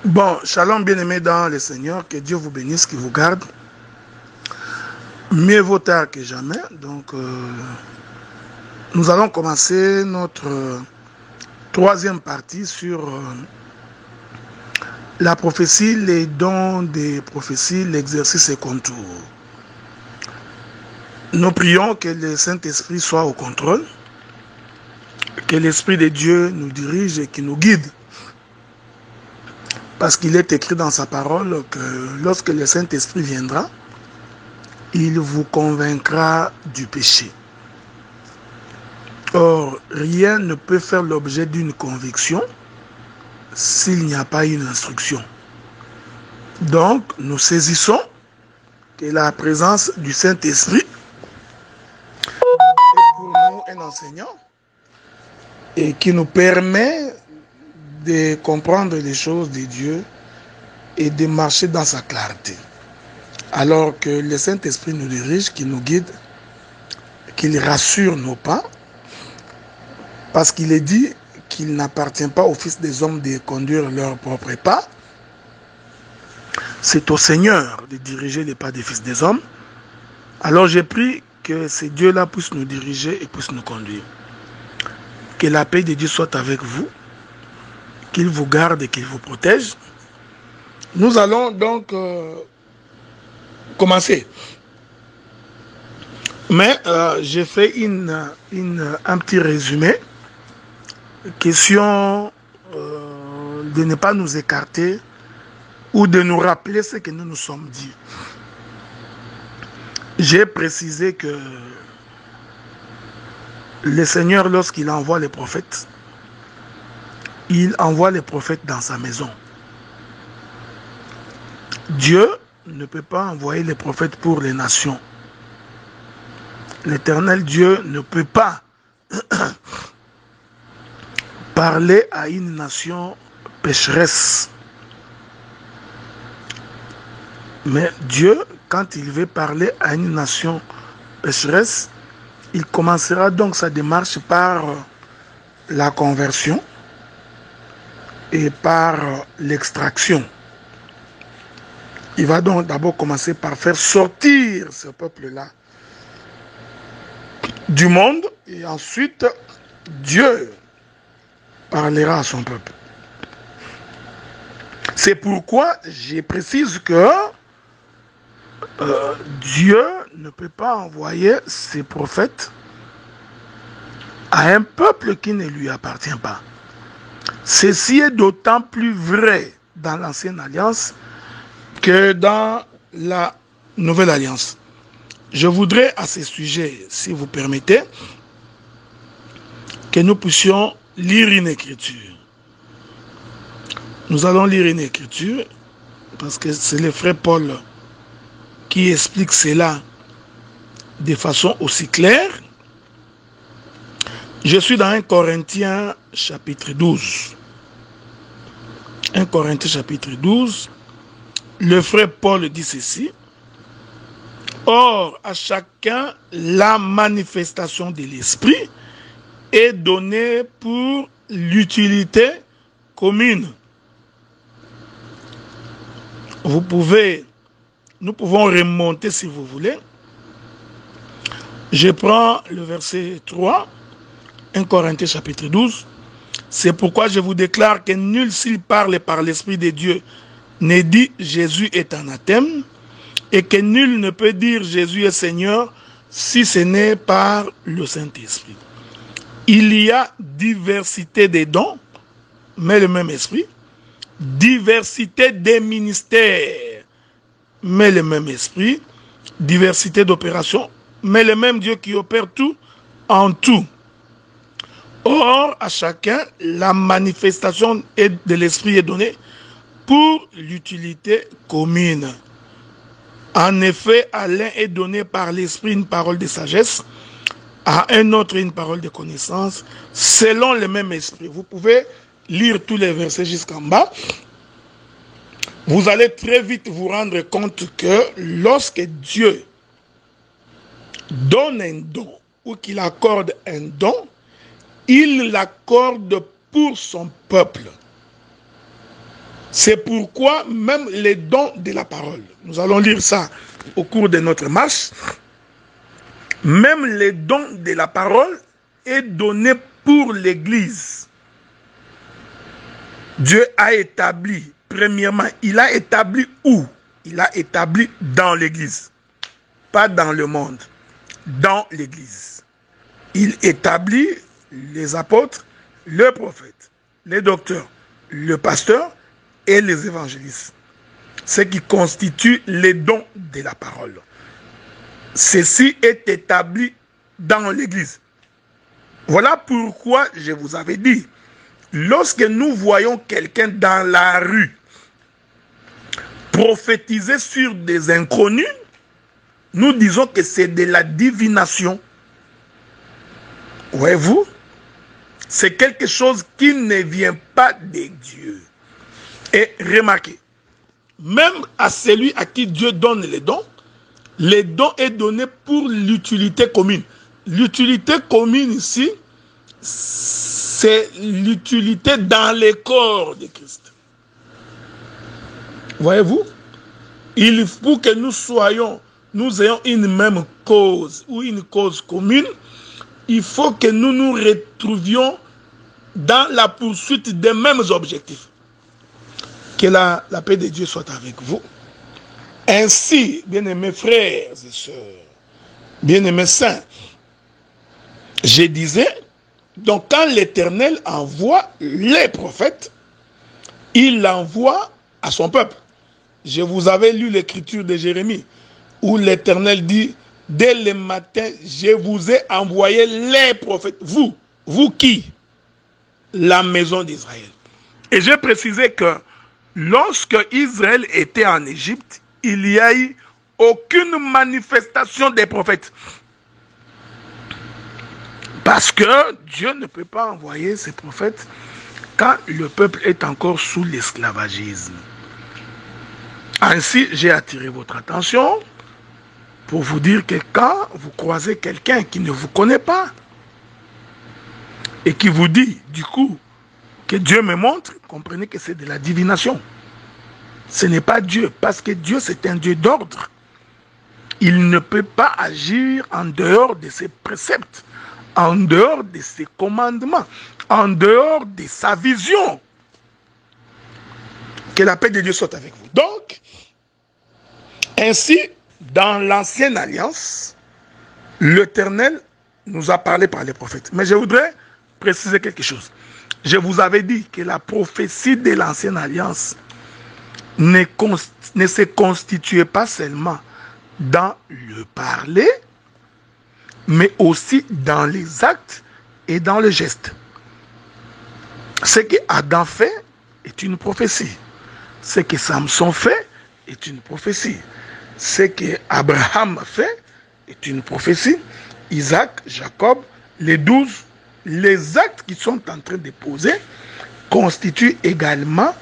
Bon, shalom bien-aimés dans le Seigneur, que Dieu vous bénisse, qu'il vous garde. Mieux vaut tard que jamais. Donc, nous allons commencer notre troisième partie sur la prophétie, les dons des prophéties, l'exercice et contours. Nous prions que le Saint-Esprit soit au contrôle, que l'Esprit de Dieu nous dirige et qu'il nous guide. Parce qu'il est écrit dans sa parole que lorsque le Saint-Esprit viendra, il vous convaincra du péché. Or, rien ne peut faire l'objet d'une conviction s'il n'y a pas une instruction. Donc, nous saisissons que la présence du Saint-Esprit est pour nous un enseignant et qui nous permet de comprendre les choses de Dieu et de marcher dans sa clarté. Alors que le Saint-Esprit nous dirige, qu'il nous guide, qu'il rassure nos pas, parce qu'il est dit qu'il n'appartient pas aux fils des hommes de conduire leur propre pas. C'est au Seigneur de diriger les pas des fils des hommes. Alors j'ai pris que ces dieux-là puissent nous diriger et puissent nous conduire. Que la paix de Dieu soit avec vous, qu'il vous garde et qu'il vous protège. Nous allons donc commencer. Mais j'ai fait un petit résumé. Question de ne pas nous écarter ou de nous rappeler ce que nous nous sommes dit. J'ai précisé que le Seigneur, lorsqu'il envoie les prophètes, il envoie les prophètes dans sa maison. Dieu ne peut pas envoyer les prophètes pour les nations. L'Éternel Dieu ne peut pas parler à une nation pécheresse. Mais Dieu, quand il veut parler à une nation pécheresse, il commencera donc sa démarche par la conversion et par l'extraction. Il va donc d'abord commencer par faire sortir ce peuple-là du monde et ensuite Dieu parlera à son peuple. C'est pourquoi je précise que Dieu ne peut pas envoyer ses prophètes à un peuple qui ne lui appartient pas. Ceci est d'autant plus vrai dans l'Ancienne Alliance que dans la Nouvelle Alliance. Je voudrais à ce sujet, si vous permettez, que nous puissions lire une écriture. Nous allons lire une écriture parce que c'est le frère Paul qui explique cela de façon aussi claire. Je suis dans 1 Corinthiens chapitre 12. 1 Corinthiens chapitre 12. Le frère Paul dit ceci. Or, à chacun, la manifestation de l'esprit est donnée pour l'utilité commune. Nous pouvons remonter si vous voulez. Je prends le verset 3, 1 Corinthiens chapitre 12. C'est pourquoi je vous déclare que nul s'il parle par l'Esprit de Dieu ne dit Jésus est anathème et que nul ne peut dire Jésus est Seigneur si ce n'est par le Saint-Esprit. Il y a diversité des dons, mais le même Esprit. Diversité des ministères, mais le même Esprit. Diversité d'opérations, mais le même Dieu qui opère tout en tout. Or, à chacun, la manifestation de l'Esprit est donnée pour l'utilité commune. En effet, à l'un est donné par l'Esprit une parole de sagesse, à un autre une parole de connaissance, selon le même Esprit. Vous pouvez lire tous les versets jusqu'en bas. Vous allez très vite vous rendre compte que lorsque Dieu donne un don ou qu'il accorde un don, il l'accorde pour son peuple. C'est pourquoi même les dons de la parole, nous allons lire ça au cours de notre marche, même les dons de la parole est donné pour l'Église. Dieu a établi, premièrement, il a établi où? Il a établi dans l'Église, pas dans le monde, dans l'Église. Il établit les apôtres, le prophète, les docteurs, le pasteur et les évangélistes. Ce qui constitue les dons de la parole. Ceci est établi dans l'Église. Voilà pourquoi je vous avais dit, lorsque nous voyons quelqu'un dans la rue prophétiser sur des inconnus, nous disons que c'est de la divination. Voyez-vous? C'est quelque chose qui ne vient pas de Dieu. Et remarquez, même à celui à qui Dieu donne les dons est donné pour l'utilité commune. L'utilité commune ici, c'est l'utilité dans le corps de Christ. Voyez-vous? Il faut que nous ayons une même cause ou une cause commune. Il faut que nous nous retrouvions dans la poursuite des mêmes objectifs. Que la paix de Dieu soit avec vous. Ainsi, bien-aimés frères et sœurs, bien-aimés saints, je disais, donc quand l'Éternel envoie les prophètes, il l'envoie à son peuple. Je vous avais lu l'écriture de Jérémie, où l'Éternel dit, dès le matin, je vous ai envoyé les prophètes. Vous qui? La maison d'Israël. Et j'ai précisé que lorsque Israël était en Égypte, il n'y a eu aucune manifestation des prophètes. Parce que Dieu ne peut pas envoyer ses prophètes quand le peuple est encore sous l'esclavagisme. Ainsi, j'ai attiré votre attention pour vous dire que quand vous croisez quelqu'un qui ne vous connaît pas et qui vous dit, du coup, que Dieu me montre, comprenez que c'est de la divination. Ce n'est pas Dieu, parce que Dieu, c'est un Dieu d'ordre. Il ne peut pas agir en dehors de ses préceptes, en dehors de ses commandements, en dehors de sa vision. Que la paix de Dieu soit avec vous. Donc, ainsi, dans l'ancienne alliance, l'Éternel nous a parlé par les prophètes. Mais je voudrais préciser quelque chose. Je vous avais dit que la prophétie de l'ancienne alliance ne se constituait pas seulement dans le parler, mais aussi dans les actes et dans les gestes. Ce que Adam fait est une prophétie. Ce que Samson fait est une prophétie. Ce que Abraham fait est une prophétie. Isaac, Jacob, les 12, les actes qui sont en train de poser constituent également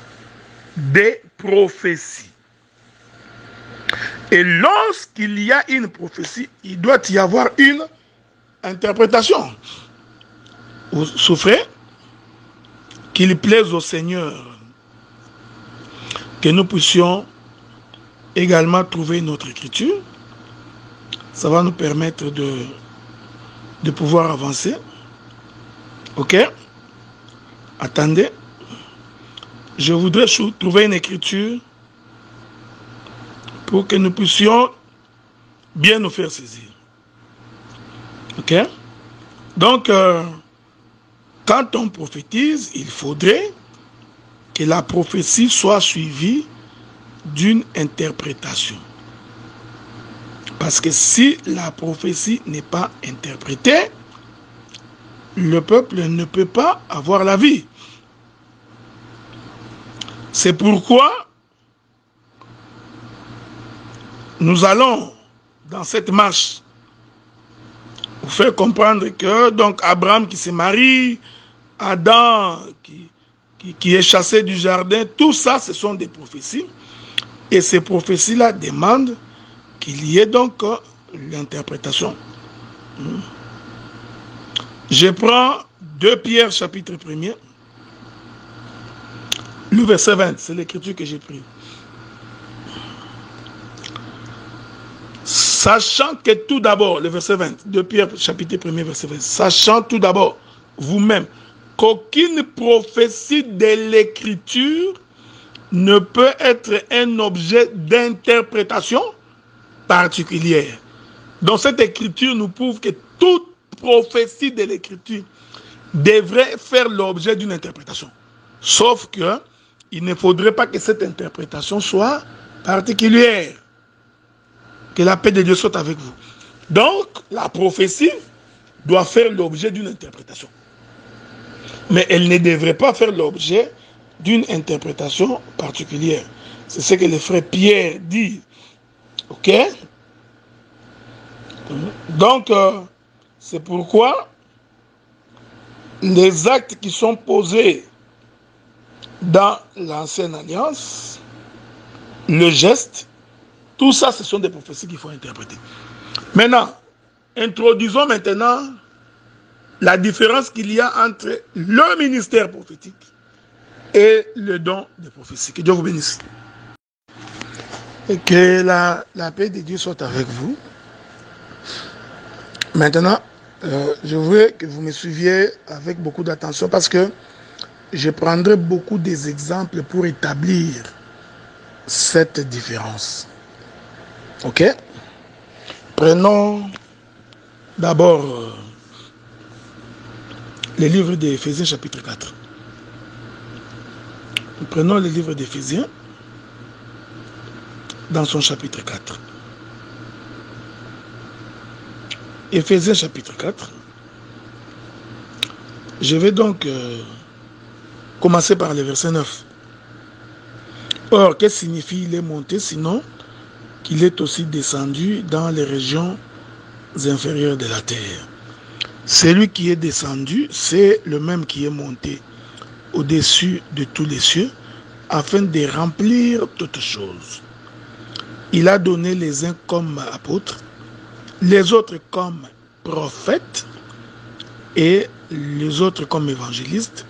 des prophéties. Et lorsqu'il y a une prophétie, il doit y avoir une interprétation. Vous souffrez? Qu'il plaise au Seigneur que nous puissions également trouver notre écriture. Ça va nous permettre de pouvoir avancer. Ok? Attendez. Je voudrais trouver une écriture pour que nous puissions bien nous faire saisir. Ok? Donc, quand on prophétise, il faudrait que la prophétie soit suivie d'une interprétation. Parce que si la prophétie n'est pas interprétée, le peuple ne peut pas avoir la vie. C'est pourquoi nous allons, dans cette marche, vous faire comprendre que donc Abraham qui se marie, Adam qui est chassé du jardin, tout ça, ce sont des prophéties. Et ces prophéties-là demandent qu'il y ait donc l'interprétation. Je prends 2 Pierre chapitre 1er. Le verset 20, c'est l'écriture que j'ai prise. Sachant que tout d'abord, le verset 20, de Pierre, chapitre 1er, verset 20, sachant tout d'abord, vous-même, qu'aucune prophétie de l'écriture ne peut être un objet d'interprétation particulière. Donc cette écriture nous prouve que toute prophétie de l'écriture devrait faire l'objet d'une interprétation. Sauf que il ne faudrait pas que cette interprétation soit particulière. Que la paix de Dieu soit avec vous. Donc, la prophétie doit faire l'objet d'une interprétation. Mais elle ne devrait pas faire l'objet d'une interprétation particulière. C'est ce que le frère Pierre dit. Ok? Donc, c'est pourquoi les actes qui sont posés dans l'ancienne alliance, le geste, tout ça, ce sont des prophéties qu'il faut interpréter. Maintenant, introduisons maintenant la différence qu'il y a entre le ministère prophétique et le don de prophétie. Que Dieu vous bénisse. Et que la paix de Dieu soit avec vous. Maintenant, je veux que vous me suiviez avec beaucoup d'attention parce que je prendrai beaucoup des exemples pour établir cette différence. Ok? Prenons d'abord le livre d'Éphésiens chapitre 4. Prenons le livre d'Éphésiens dans son chapitre 4. Éphésiens chapitre 4. Je vais donc commencer par le verset 9. Or, qu'est-ce que signifie il est monté sinon qu'il est aussi descendu dans les régions inférieures de la terre. Celui qui est descendu, c'est le même qui est monté au-dessus de tous les cieux, afin de remplir toutes choses. Il a donné les uns comme apôtres, les autres comme prophètes, et les autres comme évangélistes,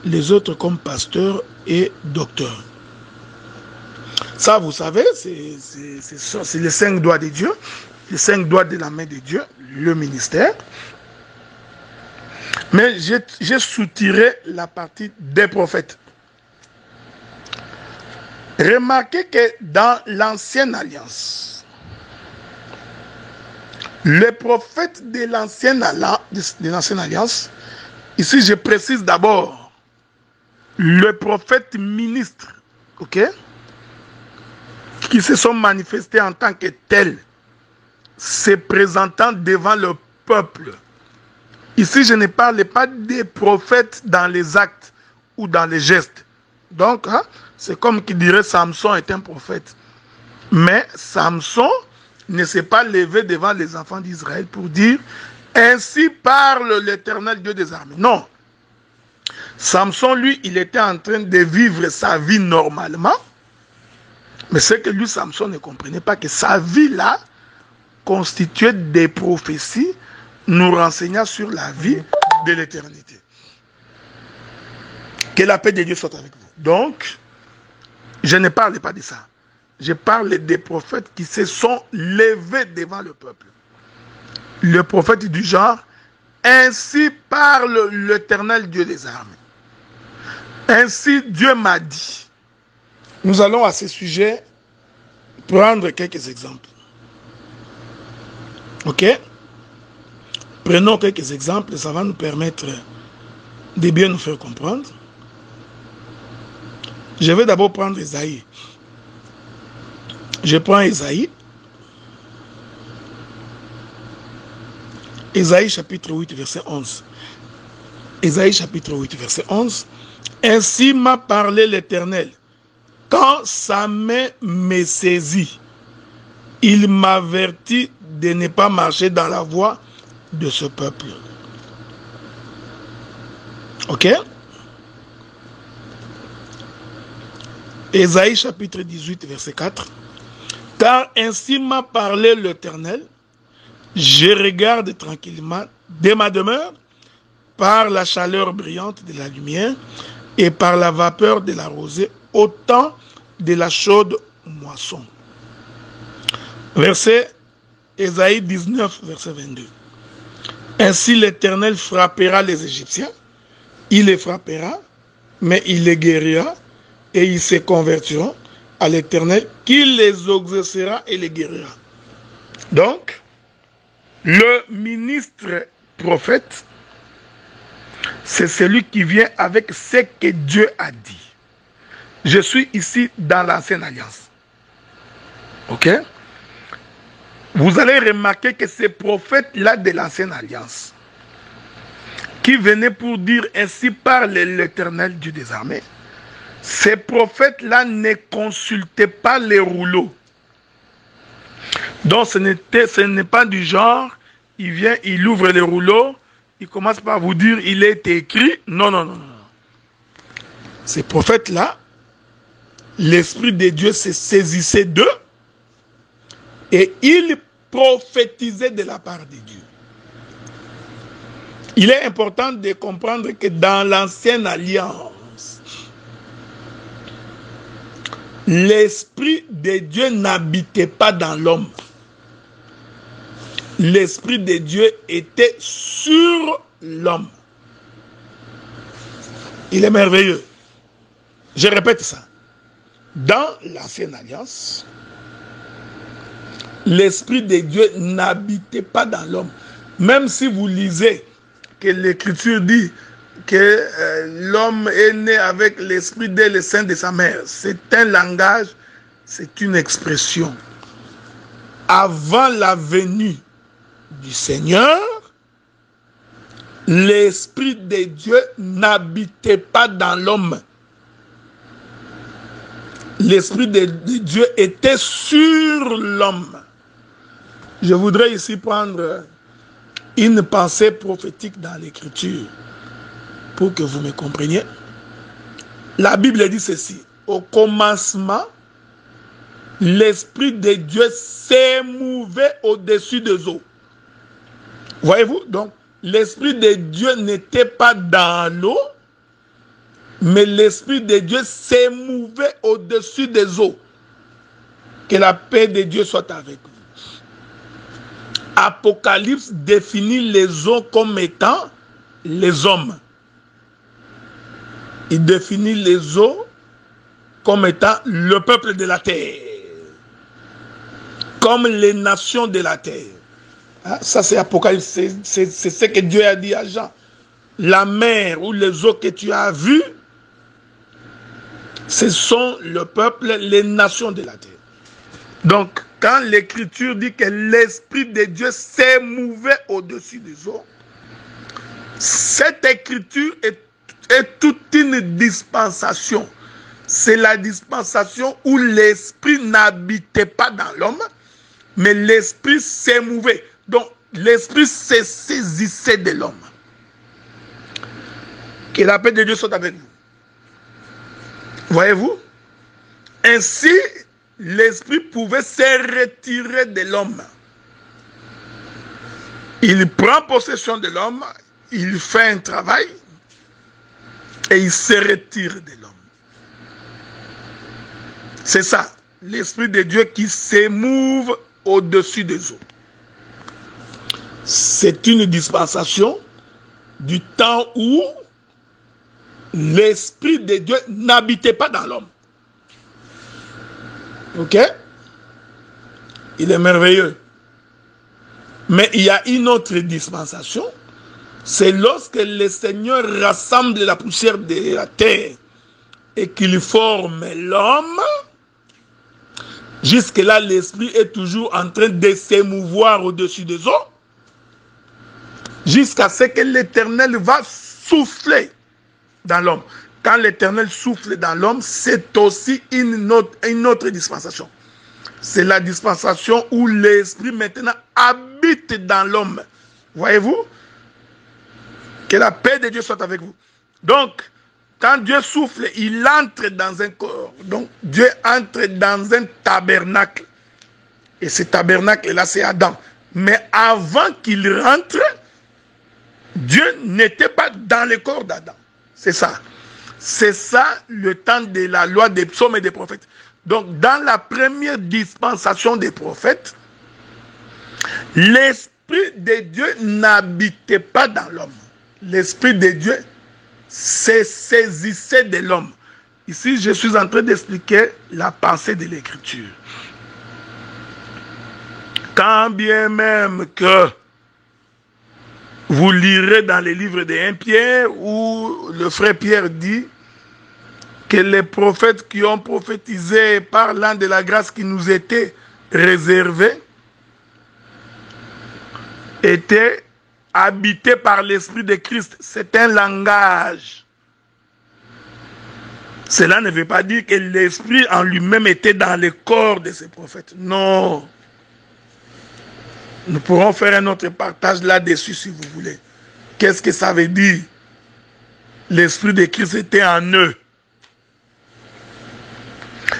les autres comme pasteurs et docteurs. Ça, vous savez, c'est les 5 doigts de Dieu, les 5 doigts de la main de Dieu, le ministère. Mais j'ai soutiré la partie des prophètes. Remarquez que dans l'ancienne alliance, les prophètes de l'ancienne alliance, ici je précise d'abord, le prophète ministre, ok, qui se sont manifestés en tant que tels, se présentant devant le peuple. Ici, je ne parle pas des prophètes dans les actes ou dans les gestes. Donc, hein, c'est comme qui dirait Samson est un prophète. Mais Samson ne s'est pas levé devant les enfants d'Israël pour dire « Ainsi parle l'Éternel Dieu des armées ». Non. Samson, lui, il était en train de vivre sa vie normalement. Mais c'est que lui, Samson ne comprenait pas que sa vie-là constituait des prophéties nous renseignant sur la vie de l'éternité. Que la paix de Dieu soit avec vous. Donc, je ne parle pas de ça. Je parle des prophètes qui se sont levés devant le peuple. Le prophète du genre, ainsi parle l'Éternel Dieu des armées. Ainsi Dieu m'a dit. Nous allons à ce sujet prendre quelques exemples. Ok? Prenons quelques exemples, ça va nous permettre de bien nous faire comprendre. Je vais d'abord prendre Ésaïe. Je prends Ésaïe. Ésaïe chapitre 8, verset 11. Ésaïe chapitre 8, verset 11. Ainsi m'a parlé l'Éternel. Quand sa main me saisit, il m'avertit de ne pas marcher dans la voie de ce peuple. Ok? Ésaïe chapitre 18, verset 4. Car ainsi m'a parlé l'Éternel, je regarde tranquillement de ma demeure par la chaleur brillante de la lumière, et par la vapeur de la rosée au temps de la chaude moisson. Verset Ésaïe 19, verset 22. Ainsi l'Éternel frappera les Égyptiens, il les frappera, mais il les guérira, et ils se convertiront à l'Éternel, qui les exaucera et les guérira. Donc, le ministre prophète, c'est celui qui vient avec ce que Dieu a dit. Je suis ici dans l'ancienne alliance. Ok? Vous allez remarquer que ces prophètes-là de l'ancienne alliance, qui venaient pour dire ainsi parle l'Éternel Dieu des armées, ces prophètes-là ne consultaient pas les rouleaux. Donc ce n'est pas du genre, il vient, il ouvre les rouleaux, il commence par vous dire il est écrit. Non, non, non, non. Ces prophètes-là, l'Esprit de Dieu se saisissait d'eux et il prophétisait de la part de Dieu. Il est important de comprendre que dans l'ancienne alliance, l'Esprit de Dieu n'habitait pas dans l'homme. L'Esprit de Dieu était sur l'homme. Il est merveilleux. Je répète ça. Dans l'ancienne alliance, l'Esprit de Dieu n'habitait pas dans l'homme. Même si vous lisez que l'Écriture dit que l'homme est né avec l'Esprit dès le sein de sa mère. C'est un langage, c'est une expression. Avant la venue du Seigneur, l'Esprit de Dieu n'habitait pas dans l'homme. L'Esprit de Dieu était sur l'homme. Je voudrais ici prendre une pensée prophétique dans l'Écriture pour que vous me compreniez. La Bible dit ceci: au commencement, l'Esprit de Dieu s'émouvait au-dessus des eaux. Voyez-vous? Donc, l'Esprit de Dieu n'était pas dans l'eau, mais l'Esprit de Dieu s'émouvait au-dessus des eaux. Que la paix de Dieu soit avec vous. Apocalypse définit les eaux comme étant les hommes. Il définit les eaux comme étant le peuple de la terre, comme les nations de la terre. Ça c'est Apocalypse, c'est ce que Dieu a dit à Jean. La mer ou les eaux que tu as vues, ce sont le peuple, les nations de la terre. Donc, quand l'Écriture dit que l'Esprit de Dieu s'émouvait au-dessus des eaux, cette Écriture est toute une dispensation. C'est la dispensation où l'Esprit n'habitait pas dans l'homme, mais l'Esprit s'émouvait. Donc, l'Esprit se saisissait de l'homme. Que la paix de Dieu soit avec vous. Voyez-vous? Ainsi, l'Esprit pouvait se retirer de l'homme. Il prend possession de l'homme, il fait un travail et il se retire de l'homme. C'est ça, l'Esprit de Dieu qui s'émouve au-dessus des eaux. C'est une dispensation du temps où l'Esprit de Dieu n'habitait pas dans l'homme. Ok? Il est merveilleux. Mais il y a une autre dispensation. C'est lorsque le Seigneur rassemble la poussière de la terre et qu'il forme l'homme. Jusque-là, l'Esprit est toujours en train de s'émouvoir au-dessus des eaux. Jusqu'à ce que l'Éternel va souffler dans l'homme. Quand l'Éternel souffle dans l'homme, c'est aussi une autre dispensation. C'est la dispensation où l'Esprit maintenant habite dans l'homme. Voyez-vous? Que la paix de Dieu soit avec vous. Donc, quand Dieu souffle, il entre dans un corps. Donc, Dieu entre dans un tabernacle. Et ce tabernacle-là, c'est Adam. Mais avant qu'il rentre, Dieu n'était pas dans le corps d'Adam. C'est ça. C'est ça le temps de la loi des psaumes et des prophètes. Donc, dans la première dispensation des prophètes, l'Esprit de Dieu n'habitait pas dans l'homme. L'Esprit de Dieu se saisissait de l'homme. Ici, je suis en train d'expliquer la pensée de l'Écriture. Quand bien même que vous lirez dans les livres de 1 Pierre où le frère Pierre dit que les prophètes qui ont prophétisé parlant de la grâce qui nous était réservée étaient habités par l'Esprit de Christ. C'est un langage. Cela ne veut pas dire que l'Esprit en lui-même était dans le corps de ces prophètes. Non. Nous pourrons faire un autre partage là-dessus si vous voulez. Qu'est-ce que ça veut dire? L'Esprit de Christ était en eux.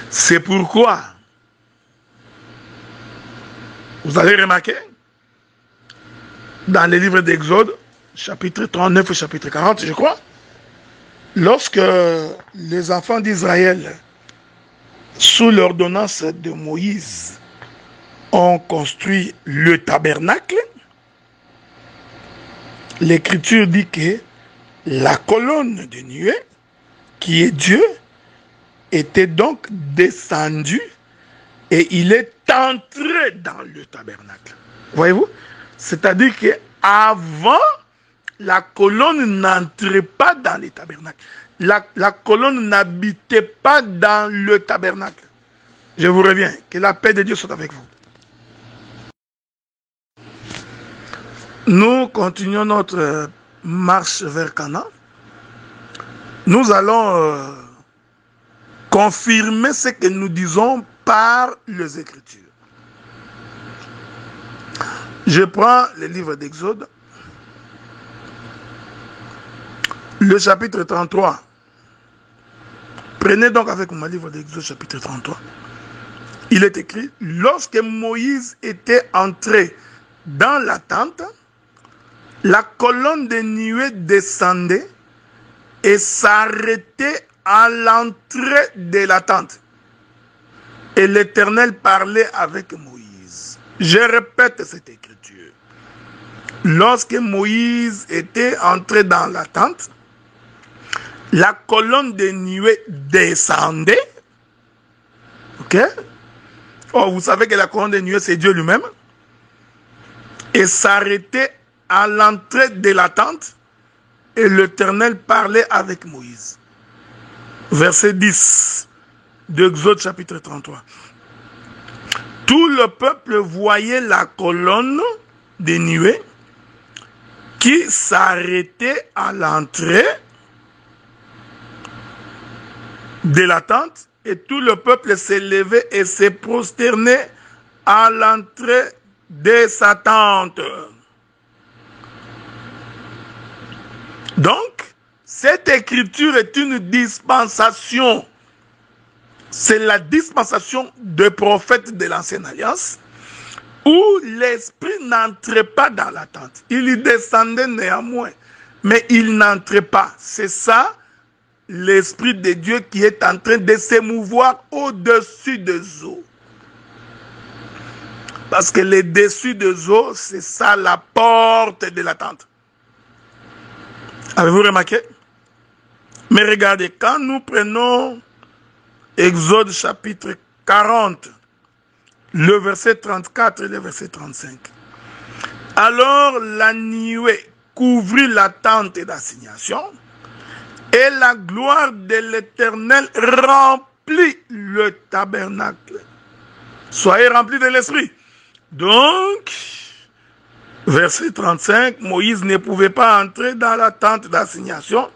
C'est pourquoi, vous avez remarqué, dans les livres d'Exode, chapitre 39 et chapitre 40, je crois, lorsque les enfants d'Israël, sous l'ordonnance de Moïse, ont construit le tabernacle, l'Écriture dit que la colonne de nuée, qui est Dieu, était donc descendu et il est entré dans le tabernacle. Voyez-vous? C'est-à-dire qu'avant, la colonne n'entrait pas dans le tabernacle. La colonne n'habitait pas dans le tabernacle. Je vous reviens. Que la paix de Dieu soit avec vous. Nous continuons notre marche vers Canaan. Nous allons confirmer ce que nous disons par les Écritures. Je prends le livre d'Exode, le chapitre 33. Prenez donc avec moi le livre d'Exode, chapitre 33. Il est écrit, lorsque Moïse était entré dans la tente, la colonne de nuée descendait et s'arrêtait à l'entrée de la tente. Et l'Éternel parlait avec Moïse. Je répète cette écriture. Lorsque Moïse était entré dans la tente, la colonne de nuée descendait. Ok? Oh, vous savez que la colonne de nuée, c'est Dieu lui-même. Et s'arrêtait à l'entrée de la tente. Et l'Éternel parlait avec Moïse. Verset 10 d'Exode chapitre 33. Tout le peuple voyait la colonne des nuées qui s'arrêtait à l'entrée de la tente et tout le peuple s'est levé et s'est prosterné à l'entrée de sa tente. Donc, cette écriture est une dispensation. C'est la dispensation des prophètes de l'Ancienne Alliance où l'Esprit n'entrait pas dans la tente. Il y descendait néanmoins, mais il n'entrait pas. C'est ça, l'Esprit de Dieu qui est en train de s'émouvoir au-dessus des eaux. Parce que le dessus des eaux, c'est ça la porte de la tente. Avez-vous remarqué? Mais regardez, quand nous prenons Exode chapitre 40, le verset 34 et le verset 35. Alors la nuée couvrit la tente d'assignation et la gloire de l'Éternel remplit le tabernacle. Soyez remplis de l'Esprit. Donc, verset 35, Moïse ne pouvait pas entrer dans la tente d'assignation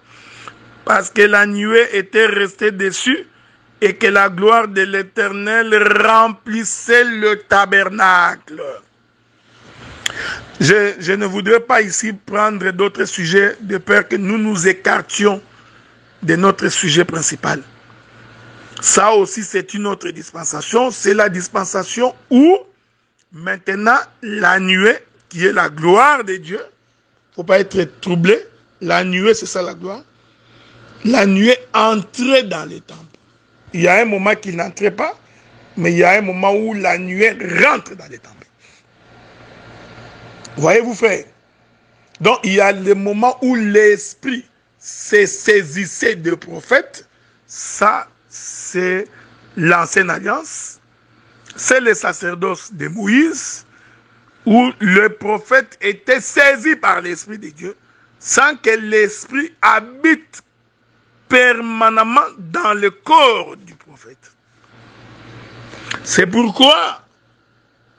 parce que la nuée était restée dessus et que la gloire de l'Éternel remplissait le tabernacle. Je ne voudrais pas ici prendre d'autres sujets de peur que nous nous écartions de notre sujet principal. Ça aussi, c'est une autre dispensation. C'est la dispensation où maintenant la nuée, qui est la gloire de Dieu, il ne faut pas être troublé. La nuée, c'est ça la gloire. la nuée entrait dans les temples. Il y a un moment qu'il n'entrait pas, mais il y a un moment où la nuée rentre dans les temples. Voyez-vous, frère? Donc, il y a le moment où l'esprit se saisissait de prophètes. Ça, c'est l'ancienne alliance. C'est le sacerdoce de Moïse, où le prophète était saisi par l'Esprit de Dieu, sans que l'Esprit habite permanemment dans le corps du prophète. C'est pourquoi,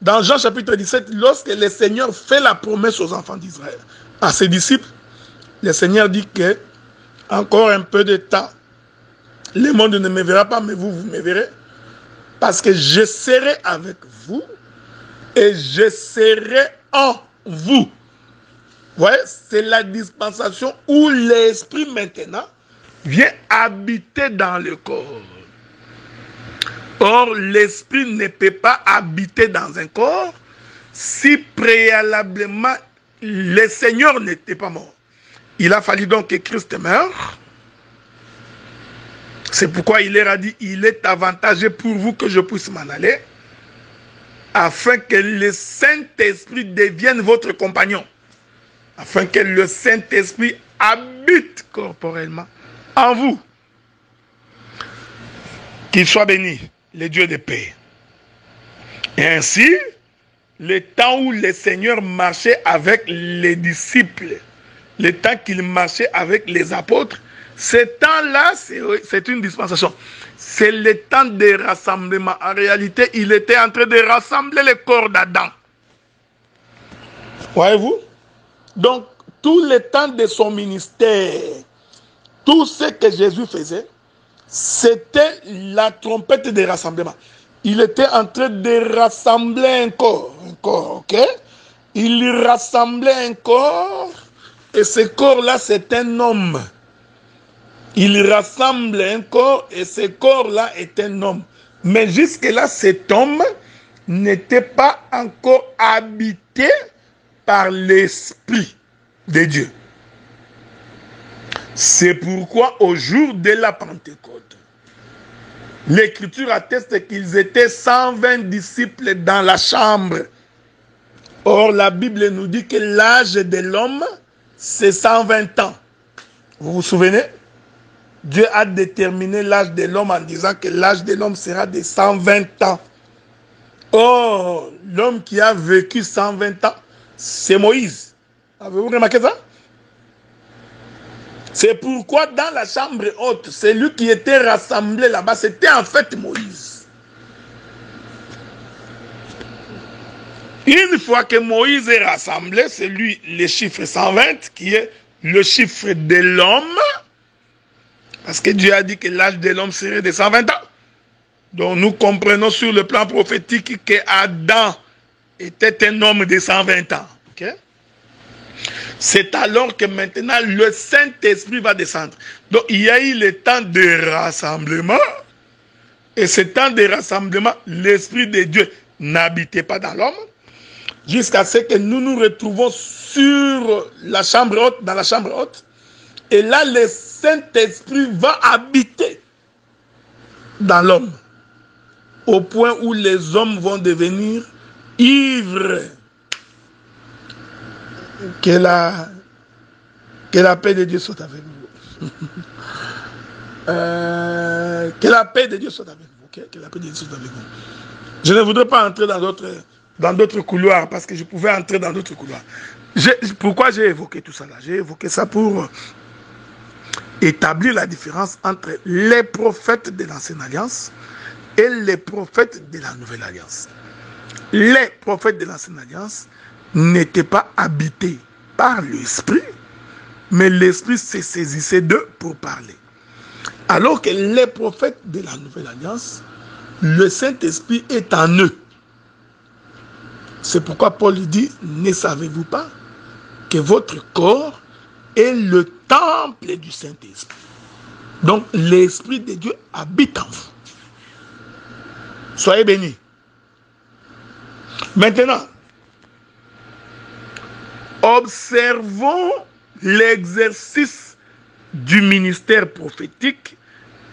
dans Jean chapitre 17, lorsque le Seigneur fait la promesse aux enfants d'Israël, à ses disciples, le Seigneur dit que encore un peu de temps, le monde ne me verra pas, mais vous me verrez, parce que je serai avec vous et je serai en vous. Vous voyez, c'est la dispensation où l'Esprit maintenant vient habiter dans le corps. Or, l'Esprit ne peut pas habiter dans un corps si préalablement le Seigneur n'était pas mort. Il a fallu donc que Christ meure. C'est pourquoi il leur a dit, il est avantageux pour vous que je puisse m'en aller, afin que le Saint-Esprit devienne votre compagnon, afin que le Saint-Esprit habite corporellement en vous. Qu'il soit béni, le Dieu de paix. Et ainsi, le temps où le Seigneur marchait avec les disciples, le temps qu'il marchait avec les apôtres, ce temps-là, c'est une dispensation. C'est le temps de rassemblement. En réalité, il était en train de rassembler le corps d'Adam. Voyez-vous? Donc, tout le temps de son ministère, tout ce que Jésus faisait, c'était la trompette de rassemblement. Il était en train de rassembler un corps, ok? Il rassemblait un corps, et ce corps-là, c'est un homme. Il rassemble un corps, et ce corps-là est un homme. Mais jusque-là, cet homme n'était pas encore habité par l'Esprit de Dieu. C'est pourquoi au jour de la Pentecôte, l'Écriture atteste qu'ils étaient 120 disciples dans la chambre. Or, la Bible nous dit que l'âge de l'homme, c'est 120 ans. Vous vous souvenez? Dieu a déterminé l'âge de l'homme en disant que l'âge de l'homme sera de 120 ans. Or, l'homme qui a vécu 120 ans, c'est Moïse. Avez-vous remarqué ça? C'est pourquoi dans la chambre haute, celui qui était rassemblé là-bas, c'était en fait Moïse. Une fois que Moïse est rassemblé, c'est lui le chiffre 120 qui est le chiffre de l'homme. Parce que Dieu a dit que l'âge de l'homme serait de 120 ans. Donc nous comprenons sur le plan prophétique que Adam était un homme de 120 ans. Okay? C'est alors que maintenant le Saint-Esprit va descendre. Donc il y a eu le temps de rassemblement. Et ce temps de rassemblement, l'Esprit de Dieu n'habitait pas dans l'homme. Jusqu'à ce que nous nous retrouvons sur la chambre haute, dans la chambre haute. Et là, le Saint-Esprit va habiter dans l'homme. Au point où les hommes vont devenir ivres. Que la paix de Dieu soit avec vous. Que la paix de Dieu soit avec vous. Que la paix de Dieu soit avec vous. Je ne voudrais pas entrer dans d'autres couloirs, parce que je pouvais entrer dans d'autres couloirs. Pourquoi j'ai évoqué tout ça là? J'ai évoqué ça pour établir la différence entre les prophètes de l'Ancienne Alliance et les prophètes de la Nouvelle Alliance. Les prophètes de l'Ancienne Alliance n'étaient pas habités par l'Esprit, mais l'Esprit se saisissait d'eux pour parler. Alors que les prophètes de la Nouvelle Alliance, le Saint-Esprit est en eux. C'est pourquoi Paul dit, ne savez-vous pas que votre corps est le temple du Saint-Esprit? Donc l'Esprit de Dieu habite en vous. Soyez bénis. Maintenant, observons l'exercice du ministère prophétique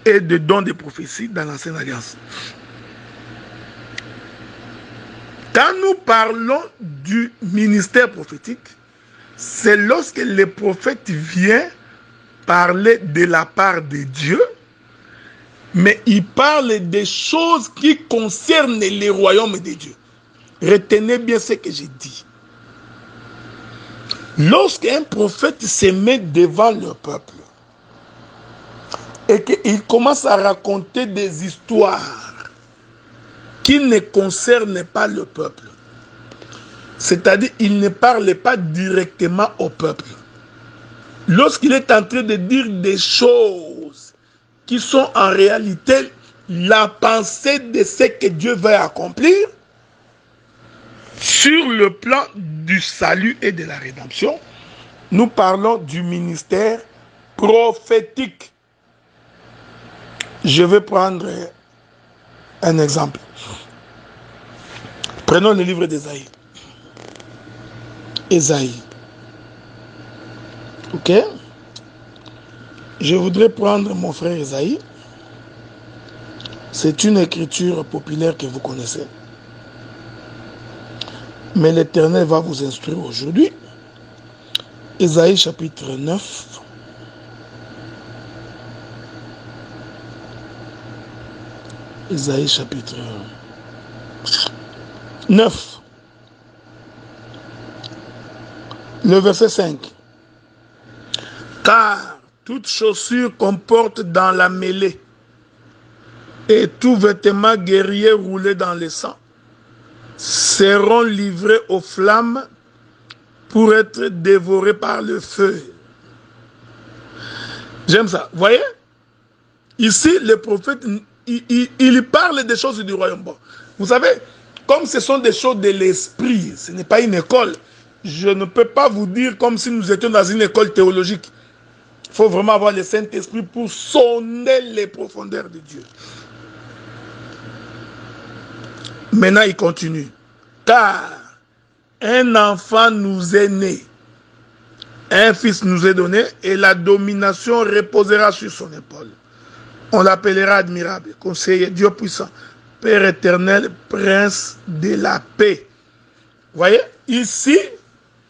et de dons de prophétie dans l'Ancienne Alliance. Quand nous parlons du ministère prophétique, c'est lorsque le prophète vient parler de la part de Dieu, mais il parle des choses qui concernent les royaumes de Dieu. Retenez bien ce que j'ai dit. Lorsqu'un prophète se met devant le peuple et qu'il commence à raconter des histoires qui ne concernent pas le peuple, c'est-à-dire il ne parle pas directement au peuple. Lorsqu'il est en train de dire des choses qui sont en réalité la pensée de ce que Dieu va accomplir sur le plan du salut et de la rédemption, nous parlons du ministère prophétique. Je vais prendre un exemple. Prenons le livre d'Ésaïe. Ésaïe. Ok? Je voudrais prendre mon frère Ésaïe. C'est une écriture populaire que vous connaissez. Mais l'Éternel va vous instruire aujourd'hui. Ésaïe chapitre 9. Ésaïe chapitre 9. Le verset 5. Car toute chaussure comporte dans la mêlée et tout vêtement guerrier roulé dans le sang seront livrés aux flammes pour être dévorés par le feu. J'aime ça. Vous voyez? Ici, le prophète, il parle des choses du royaume. Bon, vous savez, comme ce sont des choses de l'esprit, ce n'est pas une école. Je ne peux pas vous dire comme si nous étions dans une école théologique. Il faut vraiment avoir le Saint-Esprit pour sonner les profondeurs de Dieu. Maintenant, il continue. Car un enfant nous est né, un fils nous est donné, et la domination reposera sur son épaule. On l'appellera admirable, conseiller, Dieu puissant, Père éternel, prince de la paix. Vous voyez, ici,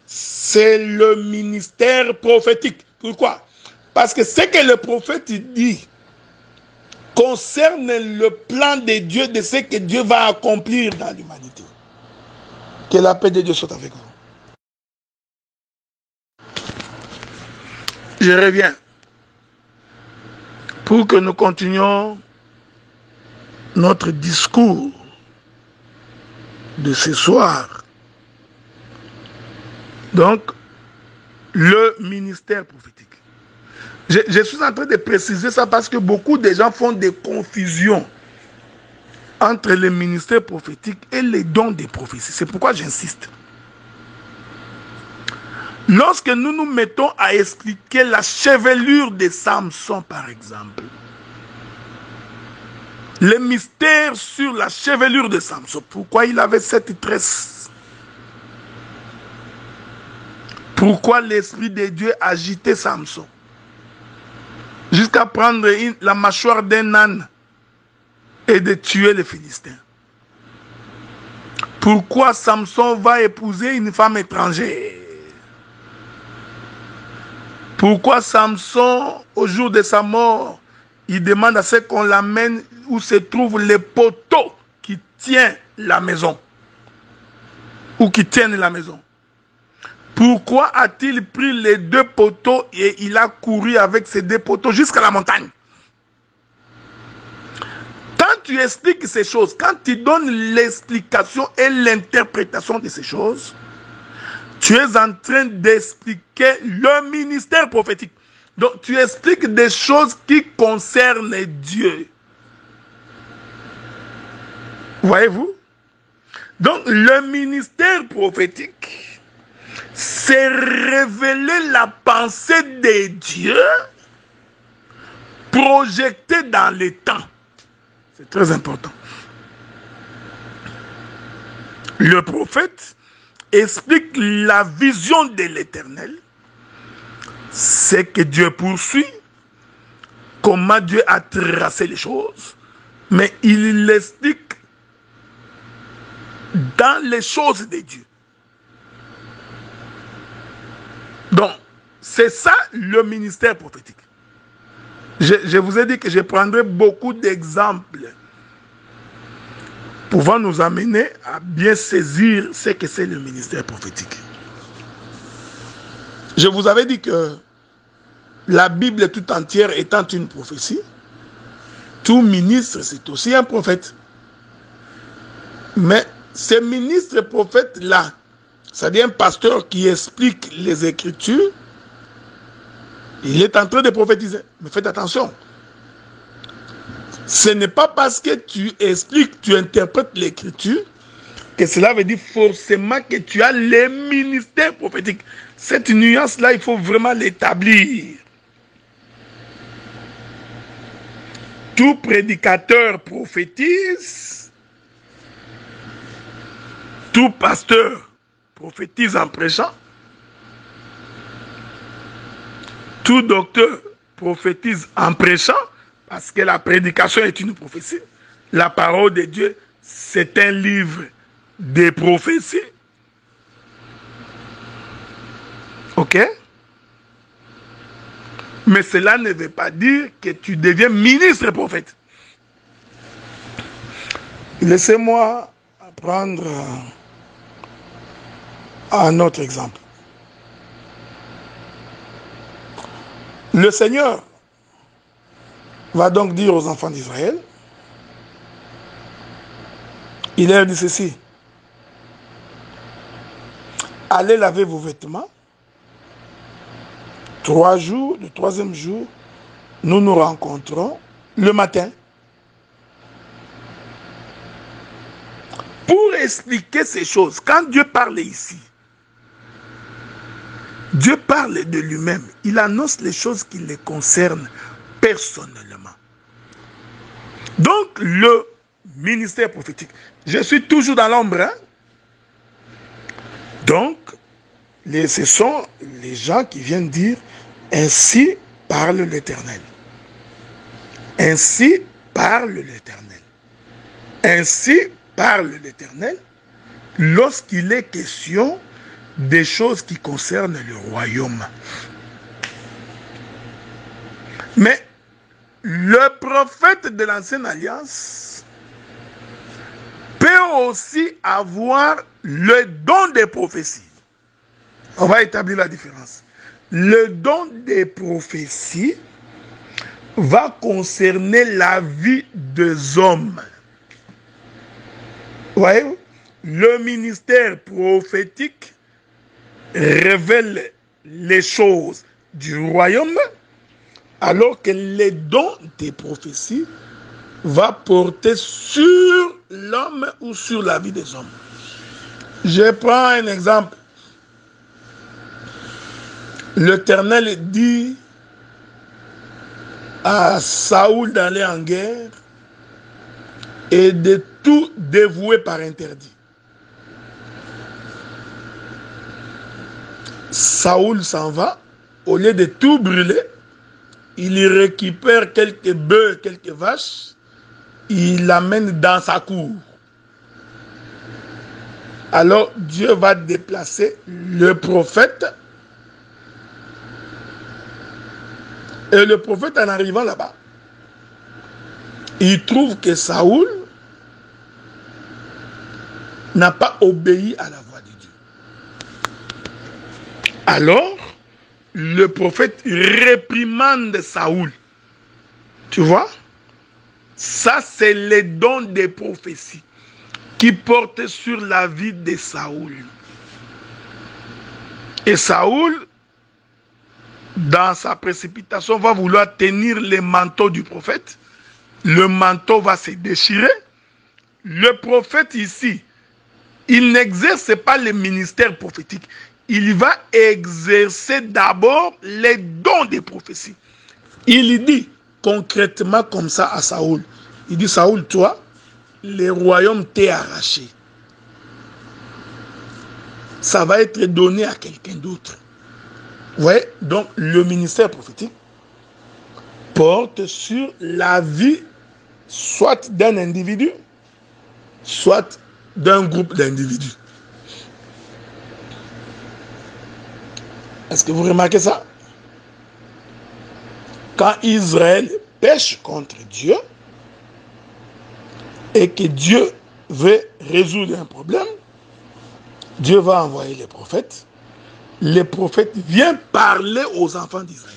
c'est le ministère prophétique. Pourquoi? Parce que ce que le prophète dit concerne le plan de Dieu, de ce que Dieu va accomplir dans l'humanité. Que la paix de Dieu soit avec vous. Je reviens pour que nous continuions notre discours de ce soir. Donc, le ministère prophétique. Je suis en train de préciser ça parce que beaucoup de gens font des confusions entre le ministère prophétique et les dons des prophéties. C'est pourquoi j'insiste. Lorsque nous nous mettons à expliquer la chevelure de Samson, par exemple, le mystère sur la chevelure de Samson, pourquoi il avait cette tresse, pourquoi l'Esprit de Dieu agitait Samson, jusqu'à prendre la mâchoire d'un âne et de tuer les Philistins. Pourquoi Samson va épouser une femme étrangère? Pourquoi Samson, au jour de sa mort, il demande à ce qu'on l'amène où se trouve le poteau qui tient la maison, ou qui tiennent la maison? Pourquoi a-t-il pris les deux poteaux et il a couru avec ces deux poteaux jusqu'à la montagne? Quand tu expliques ces choses, quand tu donnes l'explication et l'interprétation de ces choses, tu es en train d'expliquer le ministère prophétique. Donc tu expliques des choses qui concernent Dieu. Voyez-vous? Donc le ministère prophétique, c'est révéler la pensée de Dieu projetée dans le temps. C'est très important. Le prophète explique la vision de l'Éternel, ce que Dieu poursuit, comment Dieu a tracé les choses, mais il l'explique dans les choses de Dieu. Donc, c'est ça le ministère prophétique. Je vous ai dit que je prendrai beaucoup d'exemples pouvant nous amener à bien saisir ce que c'est le ministère prophétique. Je vous avais dit que la Bible tout entière étant une prophétie, tout ministre c'est aussi un prophète. Mais ces ministres prophètes-là, c'est-à-dire un pasteur qui explique les Écritures, il est en train de prophétiser. Mais faites attention. Ce n'est pas parce que tu expliques, tu interprètes l'Écriture, que cela veut dire forcément que tu as les ministères prophétiques. Cette nuance-là, il faut vraiment l'établir. Tout prédicateur prophétise, tout pasteur prophétise en prêchant, tout docteur prophétise en prêchant, parce que la prédication est une prophétie. La parole de Dieu, c'est un livre de prophéties. Ok? Mais cela ne veut pas dire que tu deviens ministre prophète. Laissez-moi prendre un autre exemple. Le Seigneur va donc dire aux enfants d'Israël, il leur dit ceci: allez laver vos vêtements. 3 jours, le 3e jour, nous nous rencontrons le matin. Pour expliquer ces choses, quand Dieu parle ici, Dieu parle de lui-même. Il annonce les choses qui le concernent personnellement. Donc, le ministère prophétique, je suis toujours dans l'ombre. Hein? Donc, ce sont les gens qui viennent dire, ainsi parle l'Éternel. Ainsi parle l'Éternel. Ainsi parle l'Éternel lorsqu'il est question des choses qui concernent le royaume. Mais le prophète de l'Ancienne Alliance peut aussi avoir le don des prophéties. On va établir la différence. Le don des prophéties va concerner la vie des hommes. Voyez-vous? Le ministère prophétique révèle les choses du royaume, alors que les dons des prophéties va porter sur l'homme ou sur la vie des hommes. Je prends un exemple. L'Éternel dit à Saoul d'aller en guerre et de tout dévouer par interdit. Saoul s'en va, au lieu de tout brûler, il y récupère quelques bœufs, quelques vaches, il l'amène dans sa cour. Alors Dieu va déplacer le prophète. Et le prophète, en arrivant là-bas, il trouve que Saoul n'a pas obéi à la voix de Dieu. Alors, le prophète réprimande Saoul. Tu vois? Ça, c'est les dons des prophéties qui portent sur la vie de Saoul. Et Saoul, dans sa précipitation, va vouloir tenir le manteau du prophète. Le manteau va se déchirer. Le prophète ici, il n'exerce pas le ministère prophétique. Il va exercer d'abord les dons des prophéties. Il dit concrètement comme ça à Saoul. Il dit, Saoul, toi, le royaume t'est arraché. Ça va être donné à quelqu'un d'autre. Vous voyez, donc le ministère prophétique porte sur la vie soit d'un individu, soit d'un groupe d'individus. Est-ce que vous remarquez ça? Quand Israël pêche contre Dieu et que Dieu veut résoudre un problème, Dieu va envoyer les prophètes. Les prophètes viennent parler aux enfants d'Israël.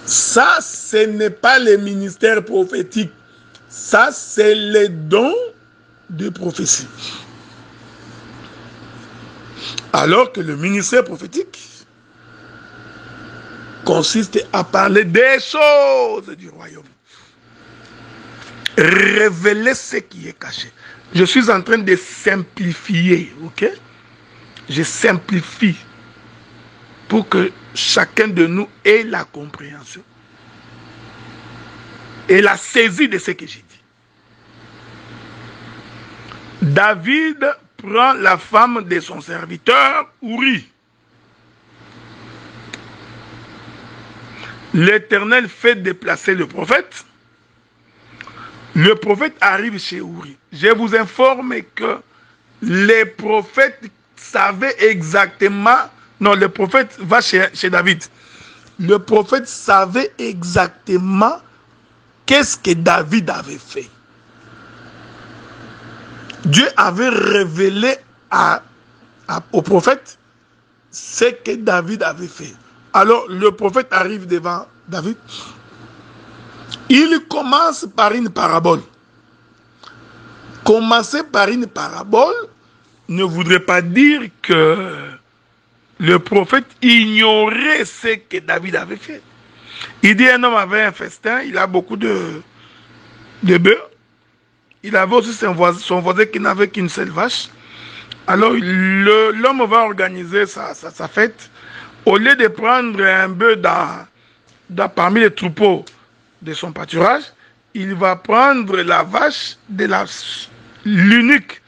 Ça, ce n'est pas le ministère prophétique. Ça, c'est les dons de prophétie. Alors que le ministère prophétique consiste à parler des choses du royaume. Révéler ce qui est caché. Je suis en train de simplifier, ok? Je simplifie pour que chacun de nous ait la compréhension et la saisie de ce que j'ai dit. David prend la femme de son serviteur, Uri. L'Éternel fait déplacer le prophète. Le prophète arrive chez Uri. Je vous informe que les prophètes savaient exactement... Non, le prophète va chez David. Le prophète savait exactement qu'est-ce que David avait fait. Dieu avait révélé au prophète ce que David avait fait. Alors, le prophète arrive devant David. Il commence par une parabole. Commencer par une parabole ne voudrait pas dire que le prophète ignorait ce que David avait fait. Il dit un homme avait un festin, il a beaucoup de bœufs. Il avait aussi son voisin qui n'avait qu'une seule vache. Alors l'homme va organiser sa fête. Au lieu de prendre un bœuf parmi les troupeaux de son pâturage, il va prendre la vache de l'unique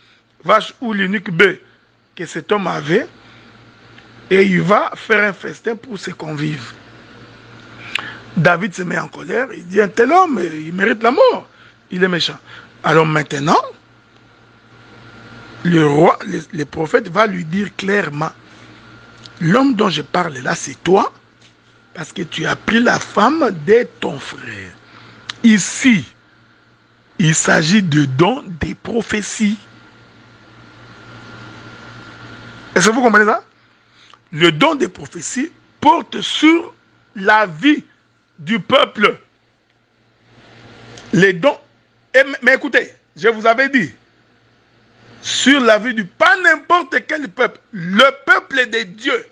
vache ou l'unique bœuf que cet homme avait et il va faire un festin pour ses convives. David se met en colère, il dit un tel homme, il mérite la mort, il est méchant. Alors maintenant, le roi, le prophète va lui dire clairement, l'homme dont je parle là, c'est toi, parce que tu as pris la femme de ton frère. Ici, il s'agit de dons des prophéties. Est-ce que vous comprenez ça? Le don des prophéties porte sur la vie du peuple. Les dons... Mais écoutez, je vous avais dit, sur la vie du... Pas n'importe quel peuple, le peuple de Dieu.